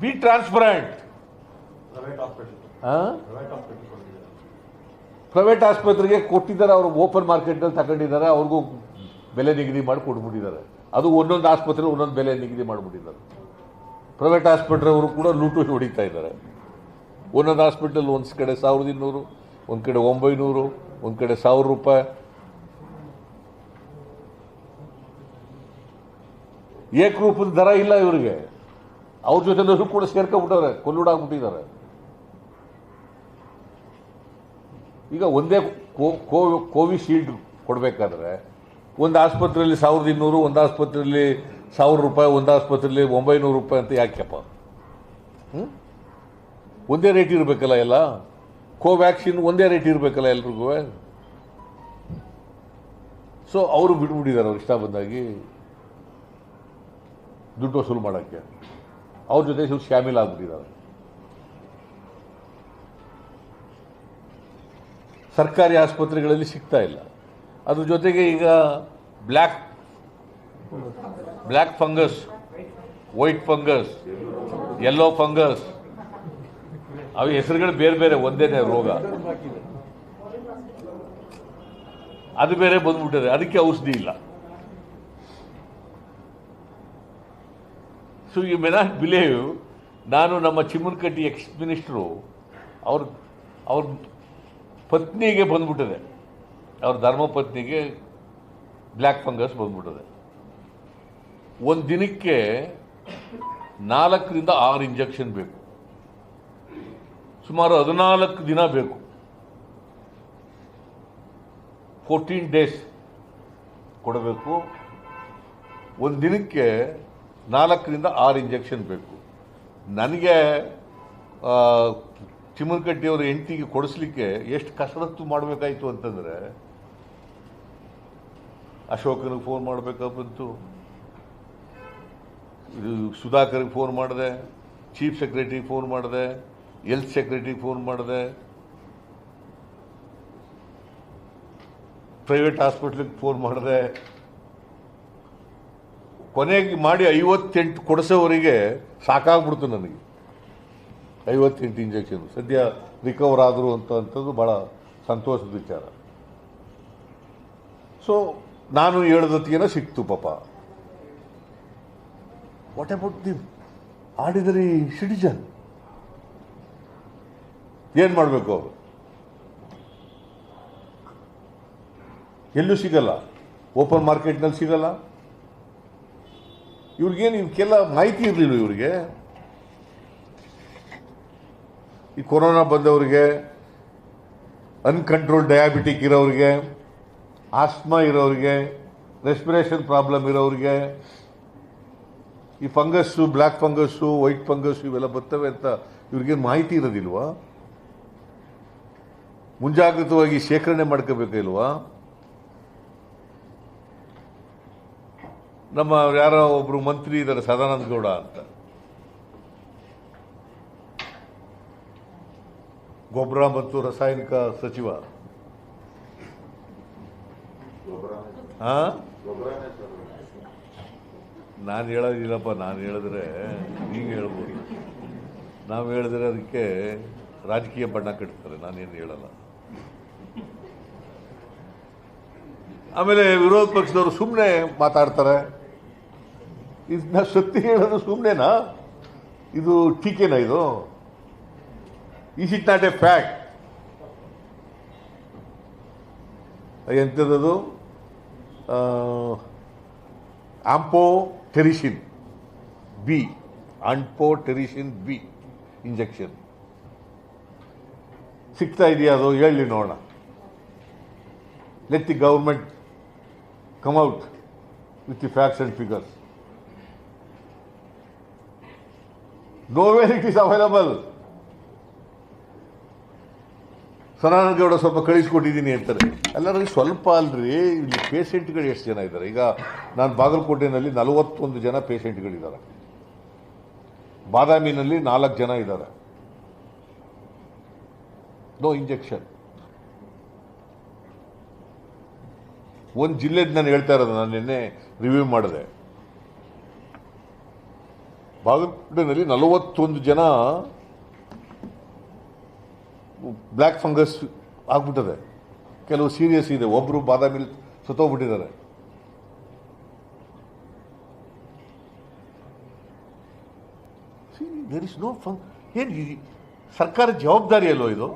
B transparent. ಪ್ರೈವೇಟ್ ಆಸ್ಪತ್ರೆಗೆ ಕೊಟ್ಟಿದ್ದಾರೆ, ಅವರು ಓಪನ್ ಮಾರ್ಕೆಟ್ನಲ್ಲಿ ತಗೊಂಡಿದ್ದಾರೆ, ಅವ್ರಿಗೂ ಬೆಲೆ ನಿಗದಿ ಮಾಡಿ ಕೊಟ್ಬಿಟ್ಟಿದ್ದಾರೆ. ಅದು ಒಂದೊಂದು ಆಸ್ಪತ್ರೆ ಒಂದೊಂದು ಬೆಲೆ ನಿಗದಿ ಮಾಡಿಬಿಟ್ಟಿದ್ದಾರೆ. ಪ್ರೈವೇಟ್ ಆಸ್ಪತ್ರೆ ಅವರು ಕೂಡ ಲೂಟು ಹೊಡಿತಾ ಇದ್ದಾರೆ. ಒಂದೊಂದು ಹಾಸ್ಪಿಟಲ್ ಒಂದು ಕಡೆ 1200, ಒಂದು ಕಡೆ 900, ಒಂದು ಕಡೆ 1000 ರೂಪಾಯಿ. ಏಕರೂಪದ ದರ ಇಲ್ಲ ಇವರಿಗೆ. ಅವ್ರ ಜೊತೆ ಕೂಡ ಸೇರ್ಕೊಂಡ್ಬಿಟ್ಟವ್ರೆ, ಕೊಲ್ಲುಡಾಗ್ಬಿಟ್ಟಿದ್ದಾರೆ. ಈಗ ಒಂದೇ ಕೋವಿಶೀಲ್ಡ್ ಕೊಡಬೇಕಾದ್ರೆ ಒಂದು ಆಸ್ಪತ್ರೆಯಲ್ಲಿ 1200, ಒಂದು ಆಸ್ಪತ್ರೆಯಲ್ಲಿ 1000 ರೂಪಾಯಿ, ಒಂದು ಆಸ್ಪತ್ರೆಯಲ್ಲಿ 900 ರೂಪಾಯಿ ಅಂತ ಯಾಕೆಪ್ಪ? ಒಂದೇ ರೇಟ್ ಇರಬೇಕಲ್ಲ ಎಲ್ಲ. ಕೋವ್ಯಾಕ್ಸಿನ್ ಒಂದೇ ರೇಟ್ ಇರಬೇಕಲ್ಲ ಎಲ್ರಿಗೂ. ಸೊ ಅವರು ಬಿಟ್ಬಿಟ್ಟಿದ್ದಾರೆ, ಅವ್ರು ಇಷ್ಟ ಬಂದಾಗಿ ದುಡ್ಡು ವಸೂಲು ಮಾಡೋಕ್ಕೆ. ಅವ್ರ ಜೊತೆ ಸ್ವಲ್ಪ ಶಾಮೀಲ್ ಆಗ್ಬಿಟ್ಟಿದ್ದಾರೆ. ಸರ್ಕಾರಿ ಆಸ್ಪತ್ರೆಗಳಲ್ಲಿ ಸಿಗ್ತಾ ಇಲ್ಲ. ಅದ್ರ ಜೊತೆಗೆ ಈಗ black fungus, white fungus, yellow fungus, ಅವು ಹೆಸರುಗಳು ಬೇರೆ ಬೇರೆ, ಒಂದೇನೇ ರೋಗ, ಅದು ಬೇರೆ ಬಂದ್ಬಿಟ್ಟಿದೆ. ಅದಕ್ಕೆ ಔಷಧಿ ಇಲ್ಲ. So you may not believe, ನಾನು ನಮ್ಮ ಚಿಮ್ಮನಕಟ್ಟಿ ಎಕ್ಸ್ ಮಿನಿಸ್ಟ್ರು ಅವ್ರ ಪತ್ನಿಗೆ ಬಂದ್ಬಿಟ್ಟಿದೆ, ಅವ್ರ ಧರ್ಮಪತ್ನಿಗೆ ಬ್ಲ್ಯಾಕ್ ಫಂಗಸ್ ಬಂದ್ಬಿಟ್ಟಿದೆ. ಒಂದು ದಿನಕ್ಕೆ 4 ರಿಂದ 6 ಇಂಜೆಕ್ಷನ್ ಬೇಕು. ಸುಮಾರು 14 ದಿನ ಬೇಕು, 14 ಡೇಸ್ ಕೊಡಬೇಕು. ಒಂದು ದಿನಕ್ಕೆ 4ರಿಂದ 6 ಇಂಜೆಕ್ಷನ್ ಬೇಕು. ನನಗೆ ಚಿಮ್ಮನಕಟ್ಟಿಯವರ ಹೆಂಡತಿಗೆ ಕೊಡಿಸ್ಲಿಕ್ಕೆ ಎಷ್ಟು ಕಸರತ್ತು ಮಾಡಬೇಕಾಯ್ತು ಅಂತಂದರೆ, ಅಶೋಕನಿಗೆ ಫೋನ್ ಮಾಡಬೇಕಾಗ್ಬಂತು, ಇದು ಸುಧಾಕರ್ಗೆ ಫೋನ್ ಮಾಡಿದೆ, ಚೀಫ್ ಸೆಕ್ರೆಟರಿಗೆ ಫೋನ್ ಮಾಡಿದೆ, ಹೆಲ್ತ್ ಸೆಕ್ರೆಟರಿಗೆ ಫೋನ್ ಮಾಡಿದೆ, ಪ್ರೈವೇಟ್ ಹಾಸ್ಪಿಟ್ಲಿಗೆ ಫೋನ್ ಮಾಡಿದೆ. ಕೊನೆಗೆ ಮಾಡಿ 58 ಕೊಡಿಸೋವರಿಗೆ ಸಾಕಾಗ್ಬಿಡ್ತು ನನಗೆ. 58 ಇಂಜೆಕ್ಷನ್ ಸದ್ಯ ರಿಕವರ್ ಆದರು ಅಂತದ್ದು ಭಾಳ ಸಂತೋಷದ ವಿಚಾರ. ಸೊ ನಾನು ಹೇಳ್ದತ್ತಿಗೇನೋ ಸಿಕ್ತು ಪಾಪ. What about the ordinary citizen? ಏನು ಮಾಡಬೇಕು ಅವರು? ಎಲ್ಲೂ ಸಿಗಲ್ಲ, ಓಪನ್ ಮಾರ್ಕೆಟ್ನಲ್ಲಿ ಸಿಗಲ್ಲ. ಇವ್ರಿಗೇನು ಇವಕ್ಕೆಲ್ಲ ಮಾಹಿತಿ ಇರಲಿಲ್ಲ. ಇವರಿಗೆ ಈ ಕೊರೋನಾ ಬಂದವರಿಗೆ, ಅನ್ಕಂಟ್ರೋಲ್ ಡಯಾಬಿಟಿಕ್ ಇರೋರಿಗೆ, ಆಸ್ಮಾ ಇರೋರಿಗೆ, ರೆಸ್ಪಿರೇಷನ್ ಪ್ರಾಬ್ಲಮ್ ಇರೋರಿಗೆ, ಈ fungus, black fungus, white fungus ಇವೆಲ್ಲ ಬರ್ತವೆ ಅಂತ ಇವ್ರಿಗೇನು ಮಾಹಿತಿ ಇರೋದಿಲ್ವಾ? ಮುಂಜಾಗ್ರತವಾಗಿ ಶೇಖರಣೆ ಮಾಡ್ಕೋಬೇಕಿಲ್ವಾ? ನಮ್ಮ ಯಾರೋ ಒಬ್ರು ಮಂತ್ರಿ ಇದ್ದಾರೆ, ಸದಾನಂದ ಗೌಡ ಅಂತ, ಗೊಬ್ಬರ ಮತ್ತು ರಾಸಾಯನಿಕ ಸಚಿವ. ನಾನು ಹೇಳೋದಿಲ್ಲಪ್ಪ, ನಾನು ಹೇಳಿದ್ರೆ ನೀವು ಹೇಳ್ಬೋದು, ನಾವು ಹೇಳಿದ್ರೆ ಅದಕ್ಕೆ ರಾಜಕೀಯ ಬಣ್ಣ ಕಟ್ತಾರೆ, ನಾನೇನು ಹೇಳಲ್ಲ. ಆಮೇಲೆ ವಿರೋಧ ಪಕ್ಷದವರು ಸುಮ್ಮನೆ ಮಾತಾಡ್ತಾರೆ. ಇದನ್ನ ಸತ್ಯ ಹೇಳೋದು ಸುಮ್ಮನೆನಾ? ಇದು ಟೀಕೆನಾ? ಇದು is it not A fact? ಎಂಥದ್ದು? ಆಂಪೋಟೆರಿಸಿನ್ ಬಿ, ಆಂಪೋಟೆರಿಸಿನ್ ಬಿ ಇಂಜೆಕ್ಷನ್ ಸಿಗ್ತಾ ಇದೆಯಾ? ಅದು ಹೇಳಿ ನೋಡೋಣ. Let the government come out with the facts and figures. Nowhere it is available. Sadananda Gowda ಸ್ವಲ್ಪ ಕಳಿಸ್ಕೊಟ್ಟಿದ್ದೀನಿ ಅಂತಾರೆ. ಎಲ್ಲರಿಗೂ ಸ್ವಲ್ಪ ಅಲ್ರಿ, ಇಲ್ಲಿ ಪೇಷೆಂಟ್ಗಳು ಎಷ್ಟು ಜನ ಇದ್ದಾರೆ? ಈಗ ನಾನು ಬಾಗಲಕೋಟೆಯಲ್ಲಿ 41 ಜನ ಪೇಷೆಂಟ್ಗಳಿದ್ದಾರೆ, ಬಾದಾಮಿನಲ್ಲಿ 4 ಜನ ಇದ್ದಾರೆ. No injection. ಒಂದು ಜಿಲ್ಲೆದು ನಾನು ಹೇಳ್ತಾ ಇರೋದು, ನಾನು ನಿನ್ನೆ ರಿವ್ಯೂ ಮಾಡಿದೆ. ಬಾಗಲಕೋಟೆಯಲ್ಲಿ 41 ಜನ ಬ್ಲ್ಯಾಕ್ ಫಂಗಸ್ ಆಗ್ಬಿಟ್ಟದೆ. ಕೆಲವು ಸೀರಿಯಸ್ ಇದೆ, ಒಬ್ಬರು ಬಾದಾಮಿಲಿ ಸತ್ತೋಗ್ಬಿಟ್ಟಿದ್ದಾರೆ. ದೇರ್ ಇಸ್ ನೋ ಏನು ಸರ್ಕಾರ ಜವಾಬ್ದಾರಿ ಅಲ್ವೋ ಇದು?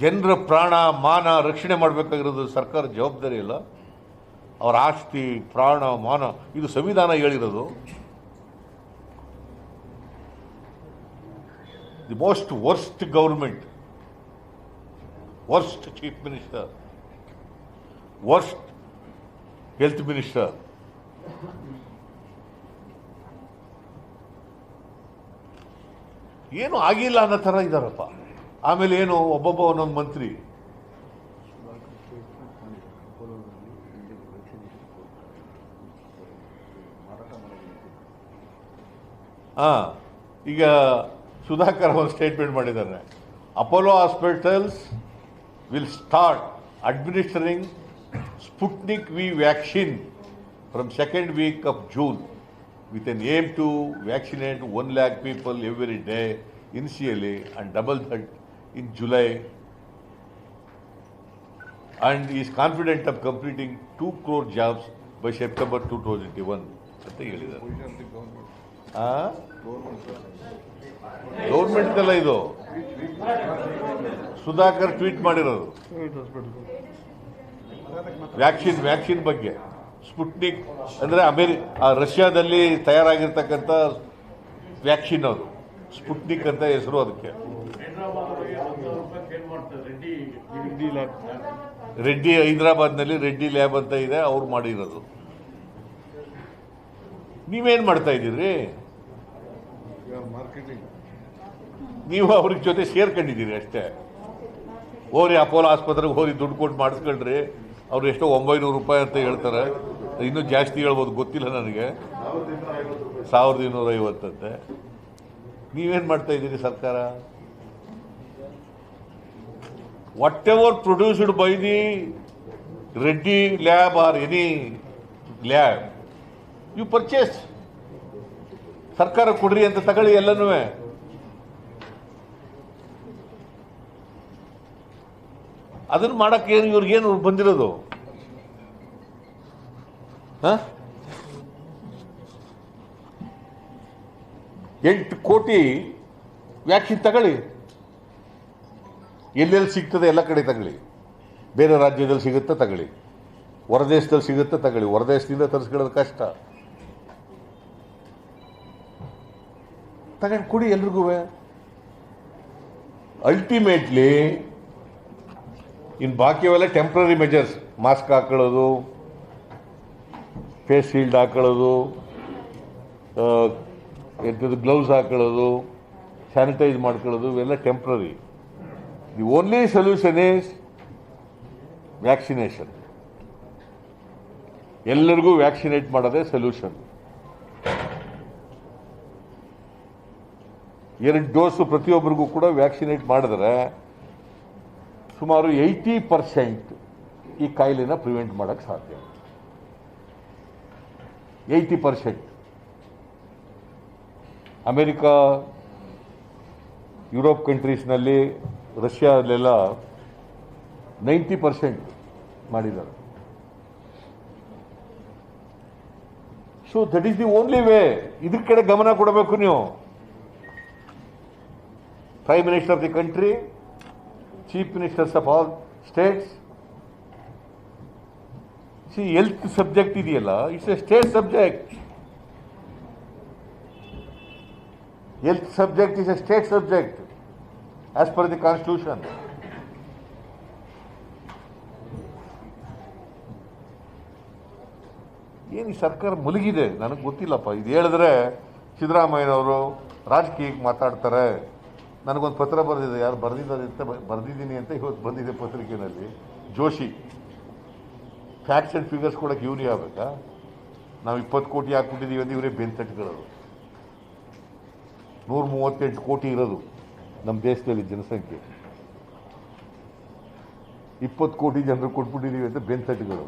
ಜನರ ಪ್ರಾಣ ಮಾನ ರಕ್ಷಣೆ ಮಾಡಬೇಕಾಗಿರೋದು ಸರ್ಕಾರ ಜವಾಬ್ದಾರಿ ಅಲ್ಲ? ಅವರ ಆಸ್ತಿ ಪ್ರಾಣ ಮಾನ ಇದು ಸಂವಿಧಾನ ಹೇಳಿರೋದು. The most worst government, worst chief minister, worst health minister. ಏನು ಆಗಿಲ್ಲ ಅನ್ನೋ ಥರ ಇದ್ದಾರಪ್ಪ. ಆಮೇಲೆ ಏನು ಒಬ್ಬೊಬ್ಬ ಒಂದೊಂದು ಮಂತ್ರಿ. ಈಗ ಸುಧಾಕರ್ ಒಂದು ಸ್ಟೇಟ್ಮೆಂಟ್ ಮಾಡಿದ್ದಾರೆ. Apollo hospitals will start administering Sputnik V vaccine from 2nd week of June with an aim to vaccinate 1 lakh people every day initially and double that in July, and he is confident of completing 2 crore jobs by September 2021 ಅಂತ ಹೇಳಿದ್ದಾರೆ. Government ಅಲ್ಲ ಇದು, Sudhakar tweet ಮಾಡಿರೋದು. Vaccine ಬಗ್ಗೆ. Sputnik ಅಂದರೆ ರಷ್ಯಾದಲ್ಲಿ ತಯಾರಾಗಿರ್ತಕ್ಕಂಥ vaccine ಅದು. Sputnik ಅಂತ ಹೆಸರು ಅದಕ್ಕೆ. ರೆಡ್ಡಿ ಹೈದರಾಬಾದ್ನಲ್ಲಿ ರೆಡ್ಡಿ ಲ್ಯಾಬ್ ಅಂತ ಇದೆ, ಅವ್ರು ಮಾಡಿರೋದು. ನೀವೇನು ಮಾಡ್ತಾ ಇದ್ದೀರಿ? ನೀವು ಅವ್ರಿಗೆ ಜೊತೆ ಸೇರ್ಕೊಂಡಿದ್ದೀರಿ ಅಷ್ಟೇ. ಹೋರಿ ಅಪೋಲೋ ಆಸ್ಪತ್ರೆಗೆ ಹೋಗಿ ದುಡ್ಡು ಕೊಟ್ಟು ಮಾಡಿಸ್ಕೊಳ್ರಿ. ಅವ್ರು ಎಷ್ಟೋ 900 ರೂಪಾಯಿ ಅಂತ ಹೇಳ್ತಾರೆ, ಇನ್ನೂ ಜಾಸ್ತಿ ಹೇಳ್ಬೋದು, ಗೊತ್ತಿಲ್ಲ ನನಗೆ. 1250 ಅಂತೆ. ನೀವೇನು ಮಾಡ್ತಾ ಇದ್ದೀರಿ ಸರ್ಕಾರ? Whatever produced by the Reddy lab or any lab, you purchase. ಸರ್ಕಾರ ಕೊಡ್ರಿ ಅಂತ ತಗೊಳ್ಳಿ ಎಲ್ಲನೂ. ಅದನ್ನು ಮಾಡಕ್ಕೆ ಇವ್ರಿಗೇನು ಬಂದಿರೋದು? 8 ಕೋಟಿ ವ್ಯಾಕ್ಸಿನ್ ತಗೊಳ್ಳಿ. ಎಲ್ಲೆಲ್ಲಿ ಸಿಗ್ತದೆ ಎಲ್ಲ ಕಡೆ ತಗೊಳ್ಳಿ. ಬೇರೆ ರಾಜ್ಯದಲ್ಲಿ ಸಿಗುತ್ತೆ ತಗೊಳ್ಳಿ, ಹೊರದೇಶದಲ್ಲಿ ಸಿಗುತ್ತೆ ತಗೊಳ್ಳಿ. ಹೊರದೇಶದಿಂದ ತರಿಸ್ಕೊಳ್ಳೋದು ಕಷ್ಟ. ತಗೊಂಡು ಕೊಡಿ ಎಲ್ರಿಗೂ. ಅಲ್ಟಿಮೇಟ್ಲಿ ಇನ್ನು ಬಾಕಿಯವೆಲ್ಲ ಟೆಂಪ್ರರಿ ಮೆಜರ್ಸ್. ಮಾಸ್ಕ್ ಹಾಕೊಳ್ಳೋದು, ಫೇಸ್ ಶೀಲ್ಡ್ ಹಾಕೊಳ್ಳೋದು, ಗ್ಲೌಸ್ ಹಾಕೊಳ್ಳೋದು, ಸ್ಯಾನಿಟೈಸ್ ಮಾಡ್ಕೊಳ್ಳೋದು, ಇವೆಲ್ಲ temporary. The only solution is vaccination. ಎಲ್ಲರಿಗೂ ವ್ಯಾಕ್ಸಿನೇಟ್ ಮಾಡೋದೇ ಸೊಲ್ಯೂಷನ್. 2 ಡೋಸು ಪ್ರತಿಯೊಬ್ಬರಿಗೂ ಕೂಡ ವ್ಯಾಕ್ಸಿನೇಟ್ ಮಾಡಿದ್ರೆ ಸುಮಾರು 80% ಈ ಕಾಯಿಲೆನ ಪ್ರಿವೆಂಟ್ ಮಾಡೋಕ್ಕೆ ಸಾಧ್ಯ. 80%. ಅಮೆರಿಕಾ, ಯುರೋಪ್ ಕಂಟ್ರೀಸ್ನಲ್ಲಿ, ರಷ್ಯಾದಲ್ಲೆಲ್ಲ 90% ಮಾಡಿದ್ದಾರೆ. So that is the only way. ಇದ್ರ ಕಡೆ ಗಮನ ಕೊಡಬೇಕು ನೀವು. Prime minister of the country, chief ministers of all states. See, health subject ಇದೆಯಲ್ಲ, it's a state subject. Health subject is a state subject as per the constitution. ಏನು ಈ ಸರ್ಕಾರ ಮುಳುಗಿದೆ ನನಗೆ ಗೊತ್ತಿಲ್ಲಪ್ಪ. ಇದು ಹೇಳಿದ್ರೆ ಸಿದ್ದರಾಮಯ್ಯನವರು ರಾಜಕೀಯಕ್ಕೆ ಮಾತಾಡ್ತಾರೆ. ನನಗೊಂದು ಪತ್ರ ಬರೆದಿದೆ, ಯಾರು ಬರೆದಿದ್ದೀನಿ ಅಂತ ಇವತ್ತು ಬಂದಿದೆ ಪತ್ರಿಕೆಯಲ್ಲಿ. ಜೋಶಿ ಫ್ಯಾಕ್ಟ್ಸ್ ಆ್ಯಂಡ್ ಫಿಗರ್ಸ್ ಕೊಡೋಕ್ಕೆ ಇವರೇ ಆಗಬೇಕಾ? ನಾವು 20 ಕೋಟಿ ಹಾಕ್ಬಿಟ್ಟಿದ್ದೀವಿ ಅಂತ ಇವರೇ ಬೆಂತಟ್ಕೊಳ್ಳೋದು. 138 ಕೋಟಿ ಇರೋದು ನಮ್ಮ ದೇಶದಲ್ಲಿ ಜನಸಂಖ್ಯೆ. 20 ಕೋಟಿ ಜನರು ಕೊಟ್ಬಿಟ್ಟಿದ್ದೀವಿ ಅಂತ ಬೆಂತಟ್ಗಳು.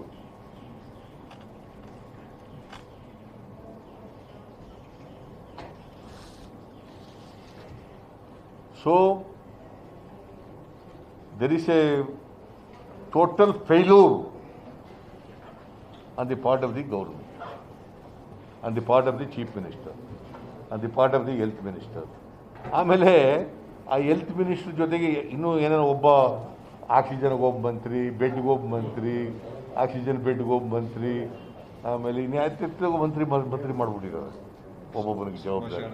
So there is a total failure on the part of the government, on the part of the chief minister, on the part of the health minister. ಆಮೇಲೆ ಆ ಹೆಲ್ತ್ ಮಿನಿಸ್ಟರ್ ಜೊತೆಗೆ ಇನ್ನೂ ಏನೇನೋ ಒಬ್ಬ ಆಕ್ಸಿಜನ್ಗೆ ಒಬ್ಬ ಮಂತ್ರಿ, ಬೆಡ್ಗೆ ಒಬ್ಬ ಮಂತ್ರಿ, ಆಕ್ಸಿಜನ್ ಬೆಡ್ಗೆ ಒಬ್ಬ ಮಂತ್ರಿ, ಆಮೇಲೆ ಇನ್ಯಾವ ಮಂತ್ರಿ ಮಾಡ್ಬಿಟ್ಟಿದ್ದಾರೆ ಒಬ್ಬೊಬ್ಬನಿಗೆ ಜವಾಬ್ದಾರಿ.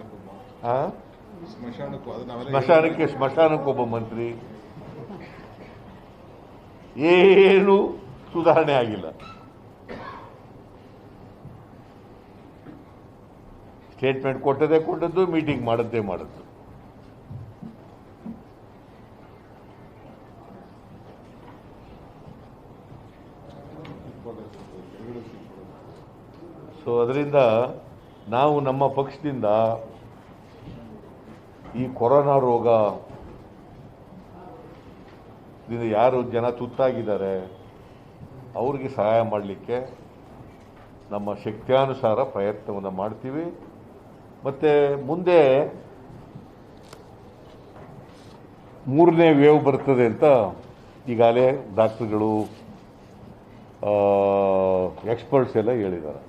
ಸ್ಮಶಾನಕ್ಕೆ ಒಬ್ಬ ಮಂತ್ರಿ. ಏನು ಸುಧಾರಣೆ ಆಗಿಲ್ಲ. ಸ್ಟೇಟ್ಮೆಂಟ್ ಕೊಟ್ಟದ್ದು, ಮೀಟಿಂಗ್ ಮಾಡದ್ದು. ಸೊ ಅದರಿಂದ ನಾವು ನಮ್ಮ ಪಕ್ಷದಿಂದ ಈ ಕೊರೋನಾ ರೋಗ ಯಾರು ಜನ ತುತ್ತಾಗಿದ್ದಾರೆ ಅವ್ರಿಗೆ ಸಹಾಯ ಮಾಡಲಿಕ್ಕೆ ನಮ್ಮ ಶಕ್ತ್ಯಾನುಸಾರ ಪ್ರಯತ್ನವನ್ನು ಮಾಡ್ತೀವಿ. ಮತ್ತು ಮುಂದೆ 3ನೇ ವೇವ್ ಬರ್ತದೆ ಅಂತ ಈಗಾಗಲೇ ಡಾಕ್ಟ್ರುಗಳು, ಎಕ್ಸ್ಪರ್ಟ್ಸ್ ಎಲ್ಲ ಹೇಳಿದ್ದಾರೆ.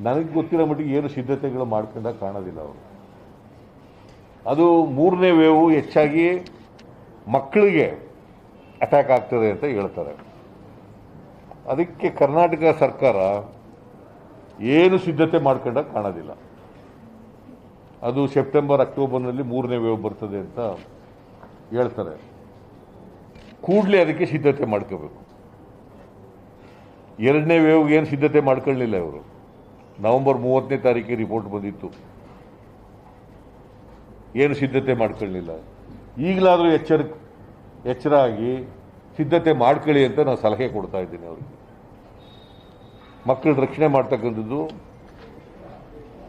ನನಗೆ ಗೊತ್ತಿರೋ ಮಟ್ಟಿಗೆ ಏನು ಸಿದ್ಧತೆಗಳು ಮಾಡ್ಕೊಂಡಾಗ ಕಾಣೋದಿಲ್ಲ ಅವರು. ಅದು 3ನೇ ವೇವು ಹೆಚ್ಚಾಗಿ ಮಕ್ಕಳಿಗೆ ಅಟ್ಯಾಕ್ ಆಗ್ತದೆ ಅಂತ ಹೇಳ್ತಾರೆ. ಅದಕ್ಕೆ ಕರ್ನಾಟಕ ಸರ್ಕಾರ ಏನು ಸಿದ್ಧತೆ ಮಾಡ್ಕೊಂಡಾಗ ಕಾಣೋದಿಲ್ಲ. ಅದು ಸೆಪ್ಟೆಂಬರ್ ಅಕ್ಟೋಬರ್ನಲ್ಲಿ 3ನೇ ವೇವ್ ಬರ್ತದೆ ಅಂತ ಹೇಳ್ತಾರೆ. ಕೂಡಲೇ ಅದಕ್ಕೆ ಸಿದ್ಧತೆ ಮಾಡ್ಕೋಬೇಕು. 2ನೇ ವೇವ್ಗೆ ಏನು ಸಿದ್ಧತೆ ಮಾಡ್ಕೊಳ್ಳಿಲ್ಲ ಇವರು. ನವೆಂಬರ್ 30ನೇ ತಾರೀಕಿಗೆ ರಿಪೋರ್ಟ್ ಬಂದಿತ್ತು, ಏನು ಸಿದ್ಧತೆ ಮಾಡ್ಕೊಳ್ಳಿಲ್ಲ. ಈಗಲಾದರೂ ಎಚ್ಚರ ಆಗಿ ಸಿದ್ಧತೆ ಮಾಡ್ಕೊಳ್ಳಿ ಅಂತ ನಾನು ಸಲಹೆ ಕೊಡ್ತಾ ಇದ್ದೀನಿ ಅವ್ರಿಗೆ. ಮಕ್ಕಳ ರಕ್ಷಣೆ ಮಾಡ್ತಕ್ಕಂಥದ್ದು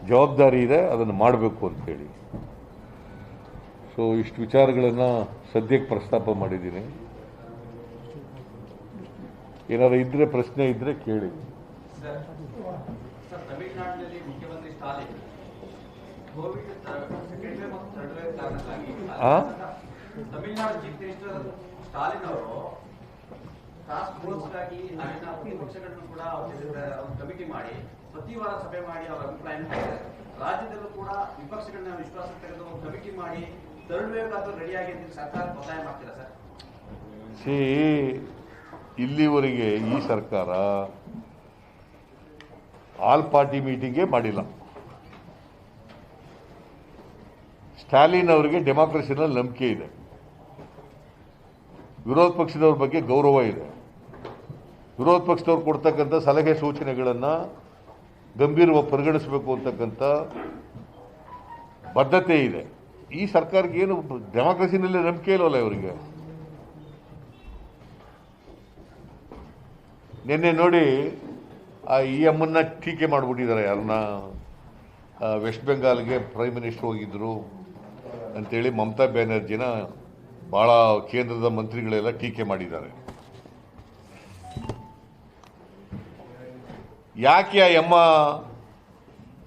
ಜವಾಬ್ದಾರಿ ಇದೆ, ಅದನ್ನು ಮಾಡಬೇಕು ಅಂತೇಳಿ. ಸೊ ಇಷ್ಟು ವಿಚಾರಗಳನ್ನು ಸದ್ಯಕ್ಕೆ ಪ್ರಸ್ತಾಪ ಮಾಡಿದ್ದೀನಿ. ಏನಾದ್ರು ಇದ್ರೆ ಪ್ರಶ್ನೆ ಇದ್ರೆ ಕೇಳಿ. ತಮಿಳುನಾಡಿನಲ್ಲಿ ಮುಖ್ಯಮಂತ್ರಿ ಸ್ಟಾಲಿನ್ ಕೋವಿಡ್ ಸೆಕೆಂಡ್ ವೇವ್ ಮತ್ತು ಥರ್ಡ್ ವೇವ್ ಕಾರಣಕ್ಕಾಗಿ ತಮಿಳುನಾಡು ಚೀಫ್ ಮಿನಿಸ್ಟರ್ ಸ್ಟಾಲಿನ್ ಅವರು ಟಾಸ್ಕ್ ಫೋರ್ಸ್ಗಾಗಿ ಅಲ್ಲಿನ ಪ್ರತಿಪಕ್ಷಗಳನ್ನು ಕೂಡ ಒಂದು ಕಮಿಟಿ ಮಾಡಿ ಪ್ರತಿ ವಾರ ಸಭೆ ಮಾಡಿ ಅವರ ಅಭಿಪ್ರಾಯ ಮಾಡಿದ್ದಾರೆ. ರಾಜ್ಯದಲ್ಲೂ ಕೂಡ ವಿಪಕ್ಷಗಳನ್ನ ವಿಶ್ವಾಸ ತೆಗೆದು ಒಂದು ಕಮಿಟಿ ಮಾಡಿ ಥರ್ಡ್ ವೇವ್ ಆದರೂ ರೆಡಿಯಾಗಿ ಅಂತ ಸರ್ಕಾರ ಒತ್ತಾಯ ಮಾಡ್ತೀರಾ ಸರ್? ಇಲ್ಲಿವರೆಗೆ ಈ ಸರ್ಕಾರ ಆಲ್ ಪಾರ್ಟಿ ಮೀಟಿಂಗೇ ಮಾಡಿಲ್ಲ. ಸ್ಟಾಲಿನ್ ಅವರಿಗೆ ಡೆಮಾಕ್ರಸಿನಲ್ಲಿ ನಂಬಿಕೆ ಇದೆ, ವಿರೋಧ ಪಕ್ಷದವ್ರ ಬಗ್ಗೆ ಗೌರವ ಇದೆ, ವಿರೋಧ ಪಕ್ಷದವ್ರು ಕೊಡ್ತಕ್ಕಂಥ ಸಲಹೆ ಸೂಚನೆಗಳನ್ನು ಗಂಭೀರವಾಗಿ ಪರಿಗಣಿಸಬೇಕು ಅಂತಕ್ಕಂಥ ಬದ್ಧತೆ ಇದೆ. ಈ ಸರ್ಕಾರಕ್ಕೆ ಏನು ಡೆಮಾಕ್ರಸಿನಲ್ಲಿ ನಂಬಿಕೆ ಇಲ್ವಲ್ಲ ಇವರಿಗೆ. ನಿನ್ನೆ ನೋಡಿ ಈ ಅಮ್ಮನ್ನ ಟೀಕೆ ಮಾಡಿಬಿಟ್ಟಿದ್ದಾರೆ. ಯಾರನ್ನ ವೆಸ್ಟ್ ಬೆಂಗಾಲ್ಗೆ ಪ್ರೈಮ್ ಮಿನಿಸ್ಟರ್ ಹೋಗಿದ್ರು ಅಂತೇಳಿ ಮಮತಾ ಬ್ಯಾನರ್ಜಿನ ಭಾಳ ಕೇಂದ್ರದ ಮಂತ್ರಿಗಳೆಲ್ಲ ಟೀಕೆ ಮಾಡಿದ್ದಾರೆ. ಯಾಕೆ ಆ ಅಮ್ಮ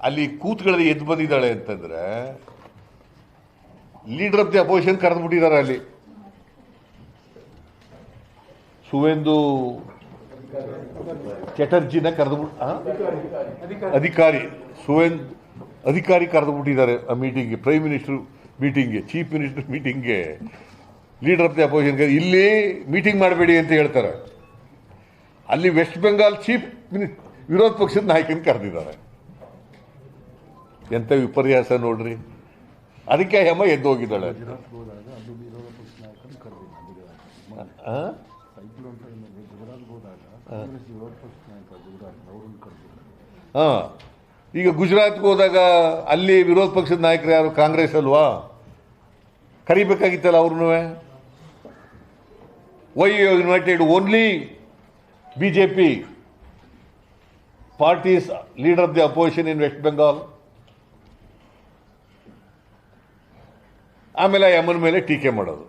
ಅಲ್ಲಿ ಕೂತ್ಗಳಲ್ಲಿ ಎದ್ದು ಬಂದಿದ್ದಾಳೆ ಅಂತಂದ್ರೆ, ಲೀಡರ್ ಆಫ್ ದಿ ಅಪೋಸಿಷನ್ ಕರೆದುಬಿಟ್ಟಿದ್ದಾರೆ. ಅಲ್ಲಿ ಸುವೇಂದು ಚಟರ್ಜಿನ ಅಧಿಕಾರಿ ಕರೆದುಬಿಟ್ಟಿದ್ದಾರೆ ಆ ಮೀಟಿಂಗ್ಗೆ, ಪ್ರೈಮ್ ಮಿನಿಸ್ಟರ್ ಮೀಟಿಂಗ್ಗೆ, ಚೀಫ್ ಮಿನಿಸ್ಟರ್ ಮೀಟಿಂಗ್ಗೆ ಲೀಡರ್ ಆಫ್ ದಿ ಅಪೋಸಿಷನ್ಗೆ ಇಲ್ಲಿ ಮೀಟಿಂಗ್ ಮಾಡಬೇಡಿ ಅಂತ ಹೇಳ್ತಾರೆ. ಅಲ್ಲಿ ವೆಸ್ಟ್ ಬೆಂಗಾಲ್ ಚೀಫ್ ವಿರೋಧ ಪಕ್ಷದ ನಾಯಕನ ಕರೆದಿದ್ದಾರೆ. ಎಂಥ ವಿಪರ್ಯಾಸ ನೋಡ್ರಿ. ಅದಕ್ಕೆ ಅಮ್ಮ ಎದ್ದು ಹೋಗಿದ್ದಾಳೆ. ಈಗ ಗುಜರಾತ್ಗೆ ಹೋದಾಗ ಅಲ್ಲಿ ವಿರೋಧ ಪಕ್ಷದ ನಾಯಕರು ಯಾರು? ಕಾಂಗ್ರೆಸ್ ಅಲ್ವಾ? ಕರಿಬೇಕಾಗಿತ್ತಲ್ಲ ಅವ್ರನ್ನೂ. Why united only BJP parties leader of the opposition in West Bengal. ಆಮೇಲೆ ಎಮ್ಮನ ಮೇಲೆ ಟೀಕೆ ಮಾಡೋದು,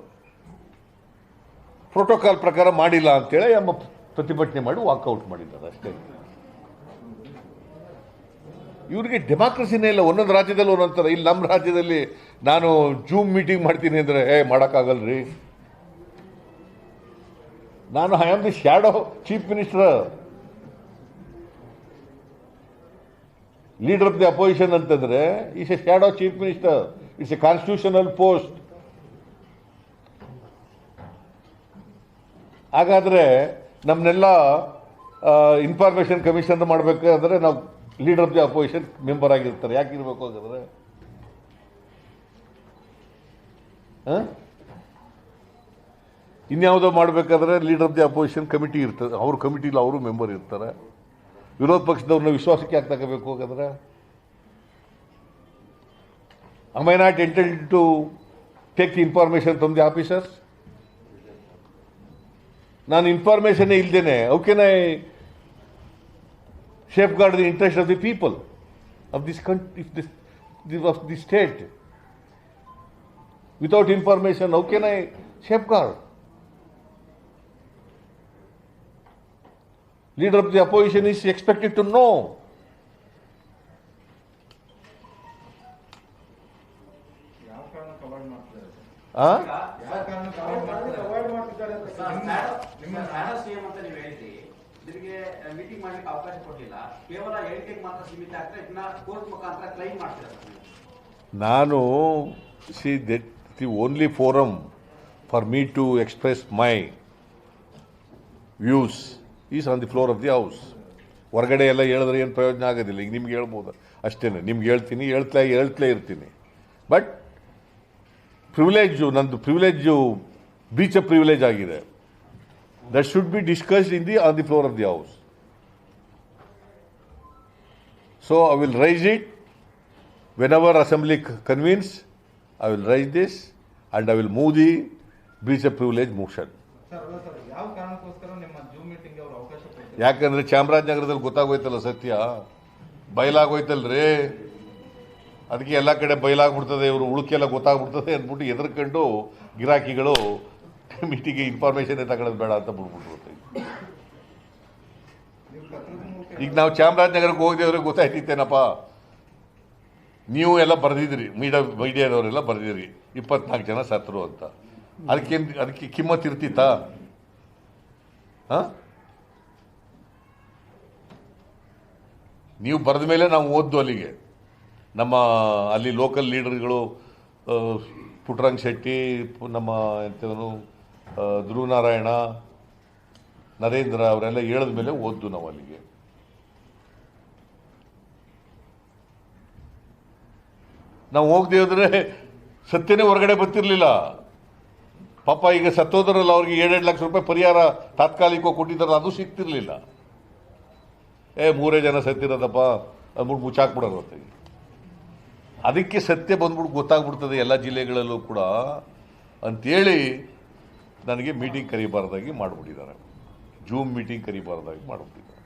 ಪ್ರೋಟೋಕಾಲ್ ಪ್ರಕಾರ ಮಾಡಿಲ್ಲ ಅಂತೇಳಿ ಎಮ್ಮ ಪ್ರತಿಭಟನೆ ಮಾಡಿ ವಾಕೌಟ್ ಮಾಡಿದ್ದಾರೆ ಅಷ್ಟೇ. ಇವರಿಗೆ ಡೆಮಾಕ್ರಸಿನೇ ಇಲ್ಲ. ಒಂದೊಂದು ರಾಜ್ಯದಲ್ಲಿ ಒಂದೊಂದು. ಇಲ್ಲಿ ನಮ್ಮ ರಾಜ್ಯದಲ್ಲಿ ನಾನು ಜೂಮ್ ಮೀಟಿಂಗ್ ಮಾಡ್ತೀನಿ ಅಂದರೆ ಮಾಡೋಕ್ಕಾಗಲ್ರಿ. ನಾನು I am the shadow chief minister, leader of the opposition ಅಂತಂದ್ರೆ it's a shadow chief minister, it's a constitutional post. ಹಾಗಾದ್ರೆ ನಮ್ಮನ್ನೆಲ್ಲ ಇನ್ಫಾರ್ಮೇಶನ್ ಕಮಿಷನ್ ಮಾಡಬೇಕಾದ್ರೆ ನಾವು leader of the opposition member ಆಗಿರ್ತಾರೆ. ಯಾಕೆ ಇರಬೇಕು ಹಾಗಾದ್ರೆ? ಇನ್ಯಾವುದೋ ಮಾಡಬೇಕಾದ್ರೆ leader of the opposition committee ಇರ್ತದೆ, ಅವ್ರ ಕಮಿಟಿಲಿ ಅವರು ಮೆಂಬರ್ ಇರ್ತಾರೆ. ವಿರೋಧ ಪಕ್ಷದವ್ರನ್ನ ವಿಶ್ವಾಸಕ್ಕೆ ಯಾಕೆ ತಗೋಬೇಕು ಹಾಗಾದ್ರೆ? Am I not entitled to take the information from the officers? ನಾನು ಇನ್ಫಾರ್ಮೇಶನ್ ಇಲ್ದೇನೆ how can I safeguard the interest of the people of this country, of the state? Without information, how can I safeguard? Leader of the opposition is expected to know. Meeting ಮಾಡ್ಲಿಕ್ಕೆ ಅವಕಾಶ ಕೊಡಲಿಲ್ಲ, ಕೇವಲ ಹೇಳಿಕೆಗೆ ಮಾತ್ರ ಸೀಮಿತ ಆಗ್ತಾ ಇದನ್ನ ಕೋರ್ಟ್ ಮುಖಾಂತರ ಕ್ಲೈಮ್ ಮಾಡ್ತಾರೆ. ನಾನು the only forum for me to express my views is on the floor of the house. ಹೊರಗಡೆ ಎಲ್ಲ ಹೇಳಿದ್ರೆ ಏನು ಪ್ರಯೋಜನ ಆಗೋದಿಲ್ಲ. ಈಗ ನಿಮ್ಗೆ ಹೇಳ್ಬೋದು ಅಷ್ಟೇ. ನಿಮ್ಗೆ ಹೇಳ್ತೀನಿ, ಹೇಳ್ತಲೇ ಇರ್ತೀನಿ. ಬಟ್ ನಂದು ಪ್ರಿವಿಲೇಜು ಬ್ರೀಚ್ ಆಫ್ ಪ್ರಿವಿಲೇಜ್ ಆಗಿದೆ. That should be discussed on the floor of the house. So I will raise it whenever assembly convenes. I will raise this and I will move the breach of privilege motion. ಯಾವ ಕಾರಣಕ್ಕೋಸ್ಕರ ನಿಮ್ಮ zoom meeting ಅವರು ಅವಕಾಶ ಕೊಡ್ತಾರೆ? ಯಾಕಂದ್ರೆ ಚಾಮರಾಜನಗರದಲ್ಲಿ ಗೊತ್ತಾಗೋಯ್ತಲ್ಲ ಸತ್ಯ, ಬಯಲಾಗೋಯ್ತಲ್ರಿ. ಅದಕ್ಕೆ ಎಲ್ಲ ಕಡೆ ಬಯಲಾಗ್ಬಿಡ್ತದೆ, ಇವರು ಉಳುಕೆಲ್ಲ ಗೊತ್ತಾಗ್ಬಿಡ್ತದೆ ಅಂದ್ಬಿಟ್ಟು ಎದುರ್ಕೊಂಡು ಗಿರಾಕಿಗಳು ಮೀಟಿಂಗ್ಗೆ ಇನ್ಫಾರ್ಮೇಷನ್ ತಗೊಳ್ಳೋದು ಬೇಡ ಅಂತ ಬಿಟ್ಬಿಟ್ರು. ಈಗ ನಾವು ಚಾಮರಾಜನಗರಕ್ಕೆ ಹೋಗಿದ್ದೇವ್ರಿಗೆ ಗೊತ್ತಾಯ್ತಿತ್ತೇನಪ್ಪ. ನೀವು ಎಲ್ಲ ಬರೆದಿದ್ರಿ, ಮೀಡಿಯಾದವರೆಲ್ಲ ಬರೆದಿರಿ 24 ಜನ ಸತ್ತರು ಅಂತ. ಅದಕ್ಕೆ ಕಿಮ್ಮತ್ ಇರ್ತಿತ್ತಾ? ನೀವು ಬರೆದ ಮೇಲೆ ನಾವು ಓದ್ದು ಅಲ್ಲಿಗೆ. ಅಲ್ಲಿ ಲೋಕಲ್ ಲೀಡರ್ಗಳು ಪುಟ್ಟರಂಗ ಶೆಟ್ಟಿ, ನಮ್ಮ ಎಂಥವನು ಧ್ರುವನಾರಾಯಣ, ನರೇಂದ್ರ ಅವರೆಲ್ಲ ಹೇಳಿದ ಮೇಲೆ ಓದ್ದು ನಾವು ಅಲ್ಲಿಗೆ. ನಾವು ಹೋಗದೆ ಹೋದ್ರೆ ಸತ್ಯನೇ ಹೊರಗಡೆ ಬರ್ತಿರ್ಲಿಲ್ಲ. ಪಾಪ ಈಗ ಸತ್ತೋದ್ರಲ್ಲ, ಅವ್ರಿಗೆ 7-8 ಲಕ್ಷ ರೂಪಾಯಿ ಪರಿಹಾರ ತಾತ್ಕಾಲಿಕವಾಗಿ ಕೊಟ್ಟಿದ್ದಾರಲ್ಲ, ಅದು ಸಿಗ್ತಿರ್ಲಿಲ್ಲ. 3 ಜನ ಸತ್ತಿರೋದಪ್ಪ ಅಂದ್ಬಿಟ್ಟು ಮುಚ್ಚಾಕ್ಬಿಡೋದು ಹೊತ್ತಿಗೆ. ಅದಕ್ಕೆ ಸತ್ಯ ಬಂದ್ಬಿಟ್ಟು ಗೊತ್ತಾಗ್ಬಿಡ್ತದೆ ಎಲ್ಲ ಜಿಲ್ಲೆಗಳಲ್ಲೂ ಕೂಡ ಅಂತೇಳಿ ನನಗೆ ಮೀಟಿಂಗ್ ಕರೀಬಾರ್ದಾಗಿ ಮಾಡಿಬಿಟ್ಟಿದ್ದಾರೆ. ಜೂಮ್ ಮೀಟಿಂಗ್ ಕರೀಬಾರ್ದಾಗಿ ಮಾಡಿಬಿಟ್ಟಿದ್ದಾರೆ.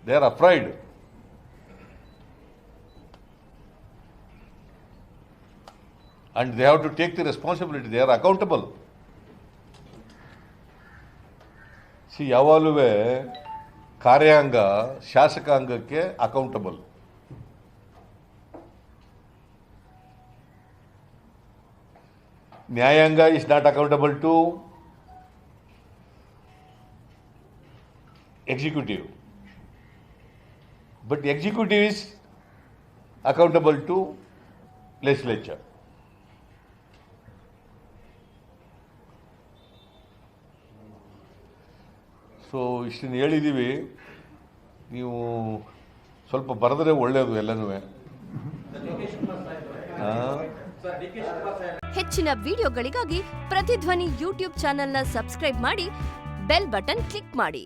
They are afraid. And they have to take the responsibility. They are accountable. See, ಯಾವಾಗಲೂ ಕಾರ್ಯಾಂಗ ಶಾಸಕಾಂಗಕ್ಕೆ ಅಕೌಂಟಬಲ್. ನ್ಯಾಯಾಂಗ is not accountable to executive. But executive is accountable to legislature. So ಇಷ್ಟನ್ನು ಹೇಳಿದ್ದೀವಿ. ನೀವು ಸ್ವಲ್ಪ ಬರೆದ್ರೆ ಒಳ್ಳೆಯದು ಎಲ್ಲನೂ. ಹೆಚ್ಚಿನ ವಿಡಿಯೋಗಳಿಗಾಗಿ ಪ್ರತಿಧ್ವನಿ ಯೂಟ್ಯೂಬ್ ಚಾನೆಲ್ನ ಸಬ್ಸ್ಕ್ರೈಬ್ ಮಾಡಿ, ಬೆಲ್ ಬಟನ್ ಕ್ಲಿಕ್ ಮಾಡಿ.